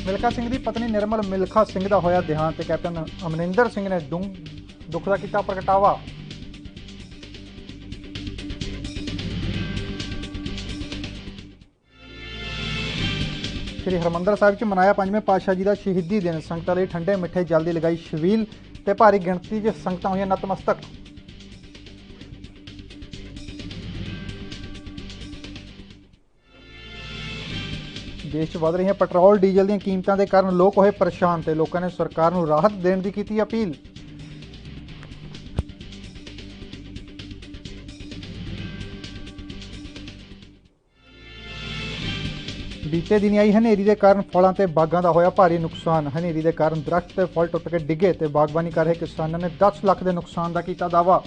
मिल्खा सिंह की पत्नी निर्मल मिल्खा सिंह का होया देहांत। कैप्टन अमरिंदर सिंह ने दुख का किया प्रगटावा। श्री हरमंदर साहिब मनाया 5वें पातशाह जी का शहीदी दिन। संगतां लई ठंडे मिठे जल की लगाई छबील ते भारी गिणती च संगतां होईयां नतमस्तक। देश वध रही पेट्रोल डीजल दी कीमतां के कारण लोग होए परेशान ते लोगों ने सरकार नूं राहत देने की की अपील। बीते दिन आई हनेरी के कारण फलों ते बागों का होया भारी नुकसान। हनेरी के कारण दरख्त ते फल टुट के डिगे ते बागबानी कर रहे किसानों ने 10 लाख के नुकसान का किया दावा।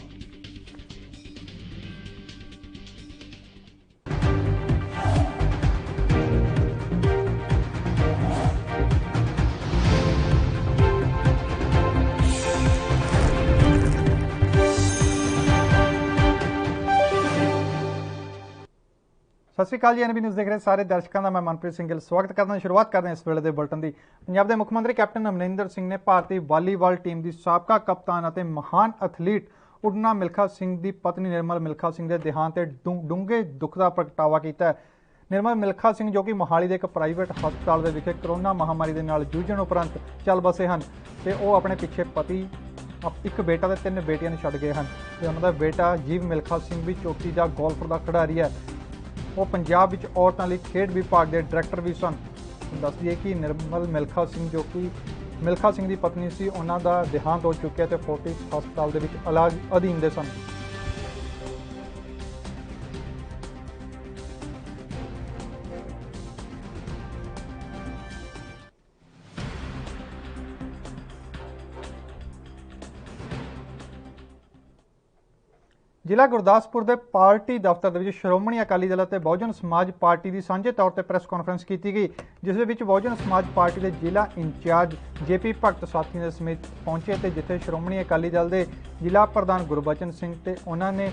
सत श्री अकाल जी। NB न्यूज़ देख रहे सारे दर्शकों का मैं मनप्रीत सिंह स्वागत करता। शुरुआत करते हैं इस वेले के बुलेटिन की। पंजाब के मुख्यमंत्री कैप्टन अमरिंदर सिंह ने भारतीय वालीबाल टीम की साबका कप्तान और महान एथलीट उडना मिल्खा सिंह की पत्नी निर्मल मिल्खा सिंह के देहांत से डूंघे दुख का प्रगटावा किया है। निर्मल मिल्खा सिंह जो कि मोहाली के एक प्राइवेट हस्पताल विखे कोरोना महामारी के नाल जूझण उपरंत चल बसे हैं तो वह अपने पिछे पति एक बेटा ते 3 बेटियां छड्ड गए हैं। उन्होंने बेटा जीव मिल्खा सिंह भी चौकी का गोल्फ का खिडारी है। वो पंजाब विच औरतों लिए खेड विभाग के डायरैक्टर भी सन। दस दिए कि निर्मल मिल्खा सिंह जो कि मिल्खा सिंह की पत्नी सी उन्हों का देहांत हो चुका है तो फोर्टिस हस्पताल के इलाज अधीन दे सन। जिला गुरदासपुर के पार्टी दफ्तर श्रोमणी अकाली दल और बहुजन समाज पार्टी की सांझे तौर पर प्रेस कॉन्फ्रेंस की गई, जिस बहुजन समाज पार्टी के जिला इंचार्ज JP भगत साथियों समेत पहुंचे तो जिथे श्रोमणी अकाली दल के जिला प्रधान गुरबचन सिंह ते उन्होंने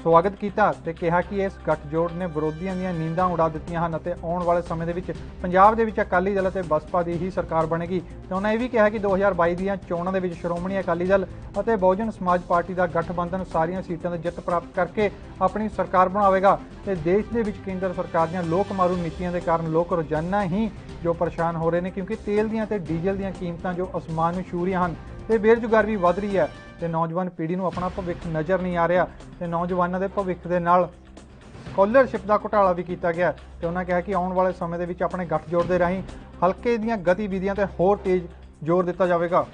स्वागत किया तो कहा कि इस गठजोड़ ने विरोधियों दी नींदां उड़ा दित्तियां हन ते आउण वाले समय दे विच पंजाब दे विच अकाली दल और बसपा की ही सरकार बनेगी। तो उन्होंने यह भी कहा कि 2022 दी चोणां दे विच श्रोमणी अकाली दल और बहुजन समाज पार्टी का गठबंधन सारियां सीटां ते जित प्राप्त करके अपनी सरकार बनावेगा। तो देश के विच केंद्र सरकार दी लोक मारू नीतियों के कारण लोग रोजाना ही जो परेशान हो रहे हैं, क्योंकि तेल दी ते डीजल दी कीमतां जो आसमान नूं छू रहीआं हन ते बेरोजगारी भी वध रही है तो नौजवान पीढ़ी को अपना भविख नज़र नहीं आ रहा तो नौजवानों के भविख के नाल स्कॉलरशिप का घोटाला भी किया गया। तो उन्होंने कहा कि आने वाले समय के अपने गठजोड़ के राही हल्के दी गतिविधियां ते होर तेज जोर दिता जाएगा।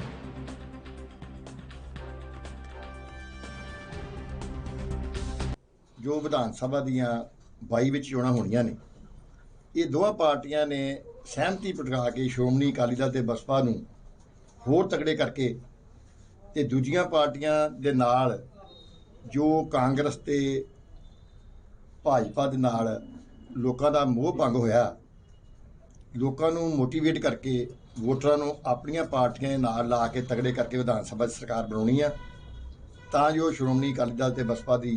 जो विधान सभा दियां 22 विच चोणां होणीਆਂ ने, ये दोवां पार्टियां ने सहमति प्रगटा के श्रोमणी अकाली दल ते बसपा नूं होर तगड़े करके ते दूजियां पार्टियां दे नाल जो कांग्रेस ते भाजपा दे नाल लोकां दा मोह भंग होया, लोकां नूं मोटीवेट करके वोटरां नूं अपणियां पार्टियां दे नाल ला के तगड़े करके विधान सभा सरकार बनाउणी आ तां जो श्रोमणी अकाली दल ते बसपा दी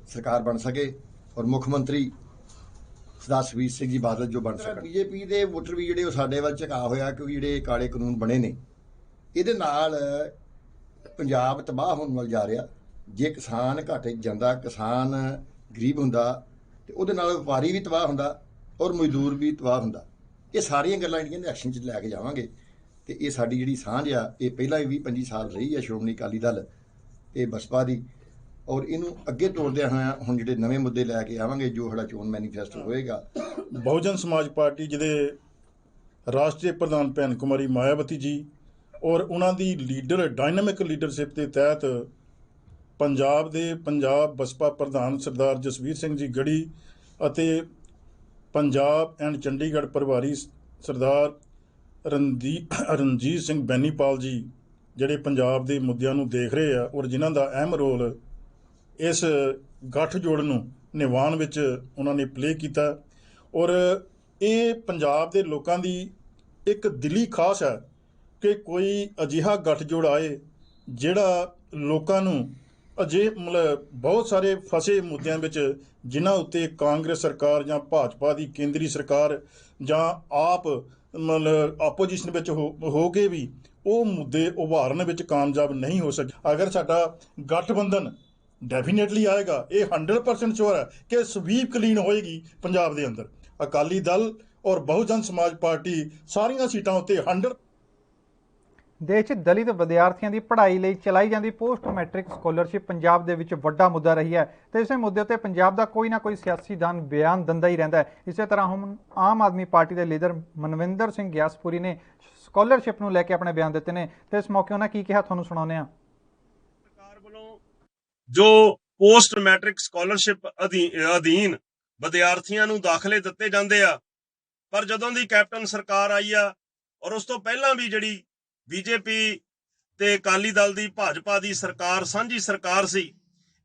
सरकार बन सके और मुख मंत्री सरदार सुखबीर सिंह जी बादल जो बन सकन। BJP दे वोटर भी जिहड़े साडे वल झुका होया क्योंकि जिहड़े काले कानून बने ने इहदे नाल पंजाब तबाह होने वाल जा रहा। जे किसान घाटे जांदा, किसान गरीब हुंदा ते उहदे नाल व्यापारी भी तबाह हुंदा और मजदूर भी तबाह हुंदा। ये सारियां गल्लां जिहड़ियां एक्शन च लैके जावांगे ते ये साडी जिहड़ी सांझ आ ये पहिलां 20-25 साल रही है श्रोमणी अकाली दल ते बसपा दी और इनू अगे तोड़दे हुण जिहड़े नवे मुद्दे लैके आवांगे जो साडा चोण मैनीफेस्टो होएगा। बहुजन समाज पार्टी जिहदे राष्ट्रीय प्रधान भैन कुमारी मायावती जी और उन्होंने लीडर डायनामिक लीडरशिप के तहत पंजाब बसपा प्रधान सरदार जसवीर सिंह जी गढ़ी अते पंजाब एंड चंडीगढ़ प्रभारी सरदार रणजीत सिंह बैनीपाल जी जिहड़े पंजाब के मुद्दों नूं देख रहे हैं और जिन्हां दा अहम रोल इस गठजोड़ नूं निभाण विच उन्होंने प्ले किया और ये पंजाब के लोगों की एक दिली खास है कि कोई अजिहा गठजोड़ आए जिहड़ा लोकां नूं अजे मतलब बहुत सारे फसे मुद्दों में जिन्हां उत्ते कांग्रेस सरकार जां भाजपा की केंद्री सरकार जां आप ਮਤਲਬ ਆਪੋਜੀਸ਼ਨ ਵਿੱਚ ਹੋ ਕੇ ਵੀ ਉਹ ਮੁੱਦੇ ਉਭਾਰਨ ਵਿੱਚ ਕਾਮਯਾਬ ਨਹੀਂ ਹੋ ਸਕੇ। ਅਗਰ ਸਾਡਾ ਗਠਬੰਧਨ ਡੈਫੀਨੇਟਲੀ ਆਏਗਾ, ਇਹ 100% ਸ਼ੋਰ ਹੈ ਕਿ ਸਵੀਪ ਕਲੀਨ ਹੋਏਗੀ ਪੰਜਾਬ ਦੇ ਅੰਦਰ। ਅਕਾਲੀ ਦਲ ਔਰ ਬਹੁਜਨ ਸਮਾਜ ਪਾਰਟੀ ਸਾਰੀਆਂ ਸੀਟਾਂ ਉੱਤੇ 100। ਦੇਸ਼ 'ਚ ਦਲਿਤ ਵਿਦਿਆਰਥੀਆਂ ਦੀ ਪੜ੍ਹਾਈ ਲਈ ਚਲਾਈ ਜਾਂਦੀ ਪੋਸਟ ਮੈਟ੍ਰਿਕ ਸਕਾਲਰਸ਼ਿਪ ਪੰਜਾਬ ਦੇ ਵਿੱਚ ਵੱਡਾ ਮੁੱਦਾ ਰਹੀ ਹੈ ਤੇ ਇਸੇ ਮੁੱਦੇ ਉੱਤੇ ਪੰਜਾਬ ਦਾ ਕੋਈ ਨਾ ਕੋਈ ਸਿਆਸੀਦਾਨ ਬਿਆਨ ਦਿੰਦਾ ਹੀ ਰਹਿੰਦਾ ਹੈ। ਇਸੇ ਤਰ੍ਹਾਂ ਹੁਣ ਆਮ ਆਦਮੀ ਪਾਰਟੀ ਦੇ ਲੀਡਰ ਮਨਵਿੰਦਰ ਸਿੰਘ ਗਿਆਸਪੁਰੀ ਨੇ ਸਕਾਲਰਸ਼ਿਪ ਨੂੰ ਲੈ ਕੇ ਆਪਣੇ ਬਿਆਨ ਦਿੱਤੇ ਨੇ ਤੇ ਇਸ ਮੌਕੇ ਉਹਨਾਂ ਕੀ ਕਿਹਾ ਤੁਹਾਨੂੰ ਸੁਣਾਉਂਦੇ ਹਾਂ। ਸਰਕਾਰ ਵੱਲੋਂ ਜੋ ਪੋਸਟ ਮੈਟ੍ਰਿਕ ਸਕਾਲਰਸ਼ਿਪ ਅਧੀਨ ਵਿਦਿਆਰਥੀਆਂ ਨੂੰ ਦਾਖਲੇ ਦਿੱਤੇ ਜਾਂਦੇ ਆ, ਪਰ ਜਦੋਂ ਦੀ ਕੈਪਟਨ ਸਰਕਾਰ ਆਈ ਆ ਔਰ ਉਸ ਤੋਂ ਪਹਿਲਾਂ ਵੀ ਜਿਹੜੀ ਬੀਜੇਪੀ ਤੇ ਅਕਾਲੀ ਦਲ ਦੀ ਭਾਜਪਾ ਦੀ ਸਰਕਾਰ ਸਾਂਝੀ ਸਰਕਾਰ ਸੀ,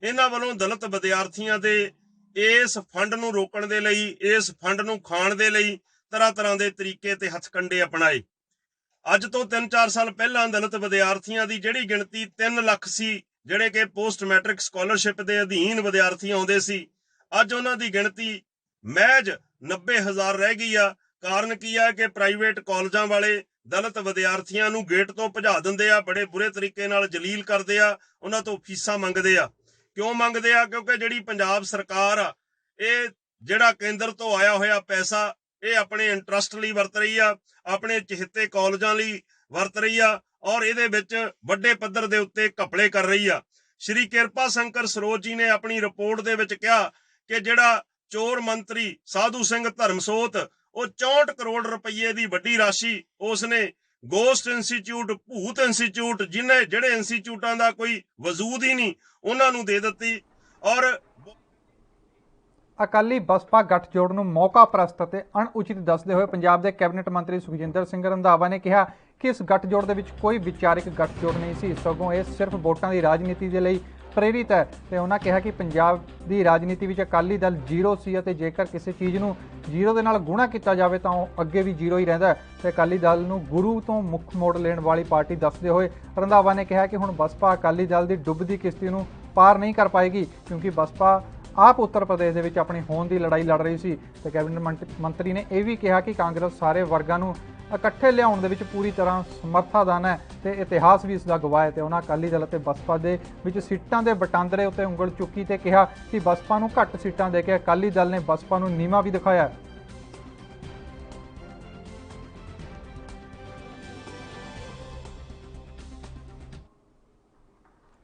ਇਹਨਾਂ ਵੱਲੋਂ ਦਲਿਤ ਵਿਦਿਆਰਥੀਆਂ ਦੇ ਇਸ ਫੰਡ ਨੂੰ ਰੋਕਣ ਦੇ ਲਈ, ਇਸ ਫੰਡ ਨੂੰ ਖਾਣ ਦੇ ਲਈ ਤਰ੍ਹਾਂ ਦੇ ਤਰੀਕੇ ਤੇ ਹੱਥਕੰਡੇ ਅਪਣਾਏ। ਅੱਜ ਤੋਂ 3-4 ਸਾਲ ਪਹਿਲਾਂ ਦਲਿਤ ਵਿਦਿਆਰਥੀਆਂ ਦੀ ਜਿਹੜੀ ਗਿਣਤੀ 3 ਲੱਖ ਸੀ, ਜਿਹੜੇ ਕਿ ਪੋਸਟ ਮੈਟ੍ਰਿਕ ਸਕਾਲਰਸ਼ਿਪ ਦੇ ਅਧੀਨ ਵਿਦਿਆਰਥੀ ਆਉਂਦੇ ਸੀ, ਅੱਜ ਉਹਨਾਂ ਦੀ ਗਿਣਤੀ ਮਹਿਜ 90,000 ਰਹਿ ਗਈ ਆ। ਕਾਰਨ ਕੀ ਆ ਕਿ ਪ੍ਰਾਈਵੇਟ ਕਾਲਜਾਂ ਵਾਲੇ ਦਲਿਤ ਵਿਦਿਆਰਥੀਆਂ ਨੂੰ ਗੇਟ ਤੋਂ ਭਜਾ ਦਿੰਦੇ ਆ, ਬੜੇ ਬੁਰੇ ਤਰੀਕੇ ਨਾਲ ਜਲੀਲ ਕਰਦੇ ਆ, ਉਹਨਾਂ ਤੋਂ ਫੀਸਾਂ ਮੰਗਦੇ ਆ। ਕਿਉਂ ਮੰਗਦੇ ਆ? ਕਿਉਂਕਿ ਜਿਹੜੀ ਪੰਜਾਬ ਸਰਕਾਰ ਆ, ਇਹ ਜਿਹੜਾ ਕੇਂਦਰ ਤੋਂ ਆਇਆ ਹੋਇਆ ਪੈਸਾ ਇਹ ਆਪਣੇ ਇੰਟਰਸਟ ਲਈ ਵਰਤ ਰਹੀ ਆ, ਆਪਣੇ ਚਹੇਤੇ ਕਾਲਜਾਂ ਲਈ ਵਰਤ ਰਹੀ ਆ ਔਰ ਇਹਦੇ ਵਿੱਚ ਵੱਡੇ ਪੱਧਰ ਦੇ ਉੱਤੇ ਘਪਲੇ ਕਰ ਰਹੀ ਆ। ਸ਼੍ਰੀ ਕਿਰਪਾ ਸ਼ੰਕਰ ਸਰੋਜ ਜੀ ਨੇ ਆਪਣੀ ਰਿਪੋਰਟ ਦੇ ਵਿੱਚ ਕਿਹਾ ਕਿ ਜਿਹੜਾ ਚੋਰ ਮੰਤਰੀ ਸਾਧੂ ਸਿੰਘ ਧਰਮਸੋਤ, ਉਹ 64 ਕਰੋੜ ਰੁਪਏ ਦੀ ਵੱਡੀ ਰਾਸ਼ੀ ਉਸਨੇ ਗੋਸਟ ਇੰਸਟੀਚਿਊਟ, ਭੂਤ ਇੰਸਟੀਚਿਊਟ, ਜਿਹੜੇ ਇੰਸਟੀਚਿਊਟਾਂ ਦਾ ਕੋਈ ਵਜੂਦ ਹੀ ਨਹੀਂ, ਉਹਨਾਂ ਨੂੰ ਦੇ ਦਿੱਤੀ। ਔਰ ਅਕਾਲੀ ਬਸਪਾ ਗੱਠਜੋੜ ਨੂੰ ਮੌਕਾ ਪ੍ਰਸਤ ਅਤੇ ਅਣਉਚਿਤ ਦੱਸਦੇ ਹੋਏ ਪੰਜਾਬ ਦੇ ਕੈਬਨਿਟ ਮੰਤਰੀ ਸੁਖਜਿੰਦਰ ਸਿੰਘ ਰੰਧਾਵਾ ਨੇ ਕਿਹਾ ਕਿ ਇਸ ਗੱਠਜੋੜ ਦੇ ਵਿੱਚ ਕੋਈ ਵਿਚਾਰਿਕ ਗੱਠਜੋੜ ਨਹੀਂ ਸੀ, ਸਗੋਂ ਇਹ ਸਿਰਫ ਵੋਟਾਂ ਦੀ ਰਾਜਨੀਤੀ ਦੇ ਲਈ ਪ੍ਰੇਰਿਤ ਹੈ। ਤੇ ਉਹਨਾਂ ਕਿਹਾ ਕਿ ਪੰਜਾਬ ਦੀ ਰਾਜਨੀਤੀ ਵਿੱਚ ਅਕਾਲੀ ਦਲ ਜ਼ੀਰੋ ਸੀ ਅਤੇ ਜੇਕਰ ਕਿਸੇ ਚੀਜ਼ ਨੂੰ ਜ਼ੀਰੋ ਦੇ ਨਾਲ ਗੁਣਾ ਕੀਤਾ ਜਾਵੇ ਤਾਂ ਉਹ ਅੱਗੇ ਵੀ ਜ਼ੀਰੋ ਹੀ ਰਹਿੰਦਾ ਤੇ ਅਕਾਲੀ ਦਲ ਨੂੰ ਗੁਰੂ ਤੋਂ ਮੁੱਖ ਮੋੜ ਲੈਣ ਵਾਲੀ ਪਾਰਟੀ ਦੱਸਦੇ ਹੋਏ ਰੰਧਾਵਾ ਨੇ ਕਿਹਾ ਕਿ ਹੁਣ ਬਸਪਾ ਅਕਾਲੀ ਦਲ ਦੀ ਡੁੱਬਦੀ ਕਿਸ਼ਤੀ ਨੂੰ ਪਾਰ ਨਹੀਂ ਕਰ ਪਾਏਗੀ, ਕਿਉਂਕਿ ਬਸਪਾ ਆਪ ਉੱਤਰ ਪ੍ਰਦੇਸ਼ ਦੇ ਵਿੱਚ ਆਪਣੀ ਹੋਂਦ ਦੀ ਲੜਾਈ ਲੜ ਰਹੀ ਸੀ। ਤੇ ਕੈਬਨਿਟ ਮੰਤਰੀ ਨੇ ਇਹ ਵੀ ਕਿਹਾ ਕਿ ਕਾਂਗਰਸ ਸਾਰੇ ਵਰਗਾਂ ਨੂੰ ਇਕੱਠੇ ਲਿਆਉਣ ਦੇ ਵਿੱਚ ਪੂਰੀ ਤਰ੍ਹਾਂ ਸਮਰਥਾਦਾਨ ਹੈ ਤੇ ਇਤਿਹਾਸ ਵੀ ਇਸ ਦਾ ਗਵਾਹ ਹੈ। ਤੇ ਉਹਨਾਂ ਅਕਾਲੀ ਦਲ ਅਤੇ ਬਸਪਾ ਦੇ ਵਿੱਚ ਸੀਟਾਂ ਦੇ ਵਟਾਂਦਰੇ ਉੱਤੇ ਉਂਗਲ ਚੁੱਕੀ ਤੇ ਕਿਹਾ ਕਿ ਬਸਪਾ ਨੂੰ ਘੱਟ ਸੀਟਾਂ ਦੇ ਕੇ ਅਕਾਲੀ ਦਲ ਨੇ ਬਸਪਾ ਨੂੰ ਨੀਵਾਂ ਵੀ ਦਿਖਾਇਆ।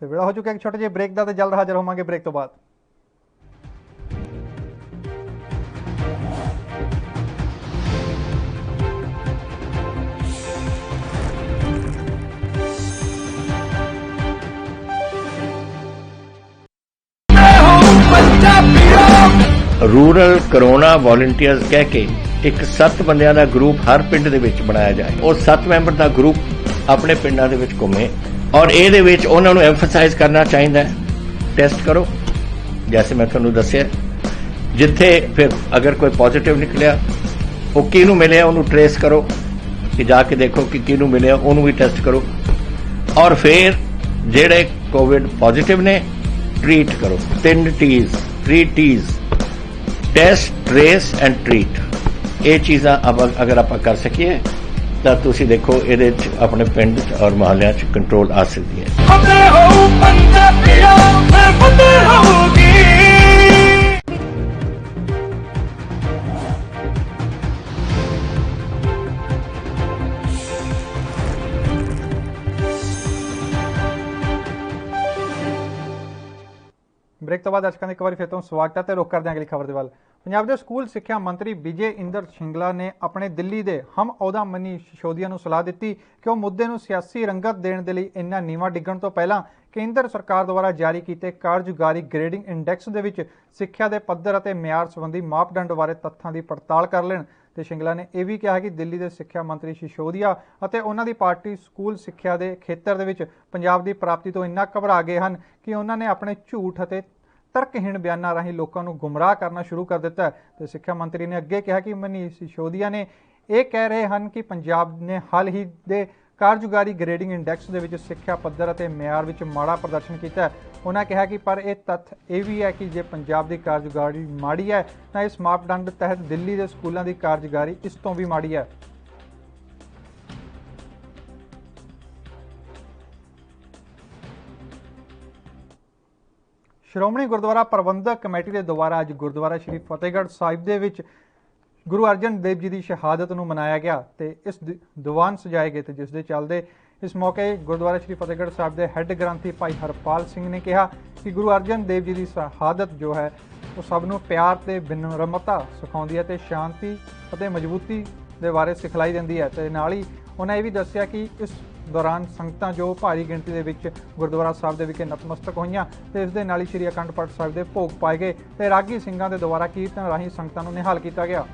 ਤੇ ਵੇਲਾ ਹੋ ਚੁੱਕਿਆ ਇੱਕ ਛੋਟੇ ਜਿਹੇ ਬ੍ਰੇਕ ਦਾ ਤੇ ਜਲਦ ਹਾਜ਼ਰ ਹੋਵਾਂਗੇ ਬ੍ਰੇਕ ਤੋਂ ਬਾਅਦ। ਰੂਰਲ ਕਰੋਨਾ ਵੋਲੰਟੀਅਰਸ ਕਹਿ ਕੇ ਇੱਕ 7 ਬੰਦਿਆਂ ਦਾ ਗਰੁੱਪ ਹਰ ਪਿੰਡ ਦੇ ਵਿੱਚ ਬਣਾਇਆ ਜਾਏ। ਉਹ 7 ਮੈਂਬਰ ਦਾ ਗਰੁੱਪ ਆਪਣੇ ਪਿੰਡਾਂ ਦੇ ਵਿੱਚ ਘੁੰਮੇ ਔਰ ਇਹਦੇ ਵਿੱਚ ਉਹਨਾਂ ਨੂੰ ਐਮਫਸਾਈਜ਼ ਕਰਨਾ ਚਾਹੀਦਾ ਹੈ, ਟੈਸਟ ਕਰੋ ਜੈਸੇ ਮੈਂ ਤੁਹਾਨੂੰ ਦੱਸਿਆ। ਜਿੱਥੇ ਫਿਰ ਅਗਰ ਕੋਈ ਪੋਜ਼ਿਟਿਵ ਨਿਕਲਿਆ, ਉਹ ਕਿਹਨੂੰ ਮਿਲਿਆ ਉਹਨੂੰ ਟ੍ਰੇਸ ਕਰੋ ਕਿ ਜਾ ਕੇ ਦੇਖੋ ਕਿ ਕਿਹਨੂੰ ਮਿਲਿਆ, ਉਹਨੂੰ ਵੀ ਟੈਸਟ ਕਰੋ ਔਰ ਫਿਰ ਜਿਹੜੇ ਕੋਵਿਡ ਪੋਜ਼ਿਟਿਵ ਨੇ ਟ੍ਰੀਟ ਕਰੋ। 3 T's test, trace and treat. ਇਹ ਚੀਜ਼ਾਂ ਅਗਰ ਆਪਾਂ ਕਰ ਸਕੀਏ ਤਾਂ ਤੁਸੀਂ ਦੇਖੋ ਇਹਦੇ 'ਚ ਆਪਣੇ ਪਿੰਡ 'ਚ ਔਰ ਮੁਹੱਲਿਆਂ 'ਚ ਕੰਟਰੋਲ ਆ ਸਕਦੀ ਹੈ। ਬ੍ਰੇਕ ਤੋਂ ਬਾਅਦ ਦਰਸ਼ਕਾਂ ਦਾ ਇੱਕ ਵਾਰੀ ਫਿਰ ਤੋਂ ਸਵਾਗਤ ਹੈ ਤੇ ਰੁਕ ਕਰਦੇ ਹਾਂ ਅਗਲੀ ਖਬਰ ਦੇ ਵੱਲ। ਪੰਜਾਬ ਦੇ ਸਕੂਲ ਸਿੱਖਿਆ ਮੰਤਰੀ ਵਿਜੇ ਇੰਦਰ ਸਿੰਗਲਾ ਨੇ ਆਪਣੇ ਦਿੱਲੀ ਦੇ ਹਮ ਅਹੁਦਾ ਮਨੀਸ਼ ਸਿਸੋਦੀਆ ਨੂੰ ਸਲਾਹ ਦਿੱਤੀ ਕਿ ਉਹ ਮੁੱਦੇ ਨੂੰ ਸਿਆਸੀ ਰੰਗਤ ਦੇਣ ਦੇ ਲਈ ਇੰਨਾ ਨੀਵਾਂ ਡਿੱਗਣ ਤੋਂ ਪਹਿਲਾਂ ਕੇਂਦਰ ਸਰਕਾਰ ਦੁਆਰਾ ਜਾਰੀ ਕੀਤੇ ਕਾਰਜਕਾਰੀ ਗ੍ਰੇਡਿੰਗ ਇੰਡੈਕਸ ਦੇ ਵਿੱਚ ਸਿੱਖਿਆ ਦੇ ਪੱਧਰ ਅਤੇ ਮਿਆਰ ਸੰਬੰਧੀ ਮਾਪਦੰਡ ਬਾਰੇ ਤੱਥਾਂ ਦੀ ਪੜਤਾਲ ਕਰ ਲੈਣ। ਤੇ ਸਿੰਗਲਾ ਨੇ ਇਹ ਵੀ ਕਿਹਾ ਕਿ ਦਿੱਲੀ ਦੇ ਸਿੱਖਿਆ ਮੰਤਰੀ ਸਿਸੋਦੀਆ ਅਤੇ ਉਹਨਾਂ ਦੀ ਪਾਰਟੀ ਸਕੂਲ ਸਿੱਖਿਆ ਦੇ ਖੇਤਰ ਦੇ ਵਿੱਚ ਪੰਜਾਬ ਦੀ ਪ੍ਰਾਪਤੀ ਤੋਂ ਇੰਨਾ ਘਬਰਾ ਗਏ ਹਨ ਕਿ ਉਹਨਾਂ ਨੇ ਆਪਣੇ ਝੂਠ ਅਤੇ ਤਰਕਹੀਣ ਬਿਆਨਾਂ ਰਾਹੀਂ ਲੋਕਾਂ ਨੂੰ ਗੁੰਮਰਾਹ ਕਰਨਾ ਸ਼ੁਰੂ ਕਰ ਦਿੱਤਾ ਹੈ। ਤੇ ਸਿੱਖਿਆ ਮੰਤਰੀ ਨੇ ਅੱਗੇ ਕਿਹਾ ਕਿ ਮਨੀਸ਼ ਸਿਸੋਦੀਆ ਨੇ ਇਹ ਕਹਿ ਰਹੇ ਹਨ ਕਿ ਪੰਜਾਬ ਨੇ ਹਾਲ ਹੀ ਦੇ ਕਾਰਜਕਾਰੀ ਗ੍ਰੇਡਿੰਗ ਇੰਡੈਕਸ ਦੇ ਵਿੱਚ ਸਿੱਖਿਆ ਪੱਧਰ ਅਤੇ ਮਿਆਰ ਵਿੱਚ ਮਾੜਾ ਪ੍ਰਦਰਸ਼ਨ ਕੀਤਾ ਹੈ। ਉਹਨਾਂ ਕਿਹਾ ਕਿ ਪਰ ਇਹ ਤੱਥ ਇਹ ਵੀ ਹੈ ਕਿ ਜੇ ਪੰਜਾਬ ਦੀ ਕਾਰਜਕਾਰੀ ਮਾੜੀ ਹੈ ਤਾਂ ਇਸ ਮਾਪਦੰਡ ਤਹਿਤ ਦਿੱਲੀ ਦੇ ਸਕੂਲਾਂ ਦੀ ਕਾਰਜਕਾਰੀ ਇਸ ਤੋਂ ਵੀ ਮਾੜੀ ਹੈ। ਸ਼੍ਰੋਮਣੀ ਗੁਰਦੁਆਰਾ ਪ੍ਰਬੰਧਕ ਕਮੇਟੀ ਦੇ ਦੁਆਰਾ ਅੱਜ ਗੁਰਦੁਆਰਾ ਸ਼੍ਰੀ ਫਤਿਹਗੜ੍ਹ ਸਾਹਿਬ ਦੇ ਵਿੱਚ ਗੁਰੂ ਅਰਜਨ ਦੇਵ ਜੀ ਦੀ ਸ਼ਹਾਦਤ ਨੂੰ ਮਨਾਇਆ ਗਿਆ ਤੇ ਇਸ ਦੀਵਾਨ ਸਜਾਏ ਗਏ ਤੇ ਜਿਸ ਦੇ ਚੱਲਦੇ ਇਸ ਮੌਕੇ ਗੁਰਦੁਆਰਾ ਸ਼੍ਰੀ ਫਤਿਹਗੜ੍ਹ ਸਾਹਿਬ ਦੇ ਹੈੱਡ ਗ੍ਰੰਥੀ ਭਾਈ ਹਰਪਾਲ ਸਿੰਘ ਨੇ ਕਿਹਾ ਕਿ ਗੁਰੂ ਅਰਜਨ ਦੇਵ ਜੀ ਦੀ ਸ਼ਹਾਦਤ ਜੋ ਹੈ ਉਹ ਸਭ ਨੂੰ ਪਿਆਰ ਤੇ ਵਿਨਮਰਤਾ ਸਿਖਾਉਂਦੀ ਹੈ ਤੇ ਸ਼ਾਂਤੀ ਅਤੇ ਮਜ਼ਬੂਤੀ ਦੇ ਬਾਰੇ ਸਿਖਲਾਈ ਦਿੰਦੀ ਹੈ ਤੇ ਨਾਲ ਹੀ ਉਹਨਾਂ ਇਹ ਵੀ ਦੱਸਿਆ ਕਿ ਇਸ ਦੌਰਾਨ ਸੰਗਤਾਂ ਜੋ ਭਾਰੀ ਗਿਣਤੀ ਦੇ ਵਿੱਚ ਗੁਰਦੁਆਰਾ ਸਾਹਿਬ ਦੇ ਵਿਖੇ ਨਤਮਸਤਕ ਹੋਈਆਂ ਤੇ ਇਸ ਦੇ ਨਾਲ ਹੀ ਸ਼੍ਰੀ ਅਖੰਡ ਪਾਠ ਸਾਹਿਬ ਦੇ ਭੋਗ ਪਾਏ ਗਏ ਤੇ ਰਾਗੀ ਸਿੰਘਾਂ ਦੇ ਦੁਆਰਾ ਕੀਰਤਨ ਰਾਹੀਂ ਸੰਗਤਾਂ ਨੂੰ ਨਿਹਾਲ ਕੀਤਾ ਗਿਆ।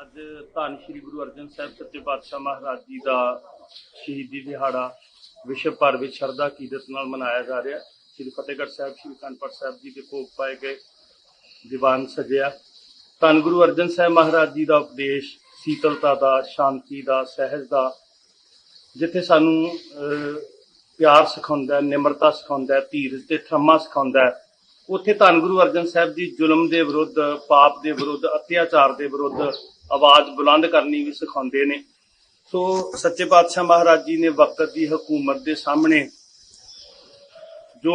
ਅੱਜ ਧੰਨ ਸ਼੍ਰੀ ਗੁਰੂ ਅਰਜਨ ਸਾਹਿਬ ਸੱਚੇ ਪਾਤਸ਼ਾਹ ਮਹਾਰਾਜ ਜੀ ਦਾ ਸ਼ਹੀਦੀ ਦਿਹਾੜਾ ਵਿਸ਼ਵ ਭਰ ਵਿੱਚ ਸ਼ਰਧਾ ਕੀਰਤ ਨਾਲ ਮਨਾਇਆ ਜਾ ਰਿਹਾ। ਸ਼੍ਰੀ ਫਤਿਹਗੜ੍ਹ ਸਾਹਿਬ ਸ਼੍ਰੀ ਅਖੰਡ ਪਾਠ ਸਾਹਿਬ ਜੀ ਦੇ ਭੋਗ ਪਾਏ ਗਏ, ਦੀਵਾਨ ਸਜਿਆ। ਧੰਨ ਗੁਰੂ ਅਰਜਨ ਸਾਹਿਬ ਮਹਾਰਾਜ ਜੀ ਦਾ ਉਪਦੇਸ਼ ਸੀਤਲਤਾ ਦਾ, ਸ਼ਾਂਤੀ ਦਾ, ਸਹਿਜ ਦਾ, ਜਿੱਥੇ ਸਾਨੂੰ ਪਿਆਰ ਸਿਖਾਉਂਦਾ, ਨਿਮਰਤਾ ਸਿਖਾਉਂਦਾ, ਧੀਰਜ ਤੇ ਥੰਮਾ ਸਿਖਾਉਂਦਾ, ਉੱਥੇ ਧੰਨ ਗੁਰੂ ਅਰਜਨ ਸਾਹਿਬ ਜੀ ਜ਼ੁਲਮ ਦੇ ਵਿਰੁੱਧ, ਪਾਪ ਦੇ ਵਿਰੁੱਧ, ਅਤਿਆਚਾਰ ਦੇ ਵਿਰੁੱਧ ਆਵਾਜ਼ ਬੁਲੰਦ ਕਰਨੀ ਵੀ ਸਿਖਾਉਂਦੇ ਨੇ। ਸੋ ਸੱਚੇ ਪਾਤਸ਼ਾਹ ਮਹਾਰਾਜ ਜੀ ਨੇ ਵਕਤ ਦੀ ਹਕੂਮਤ ਦੇ ਸਾਹਮਣੇ ਜੋ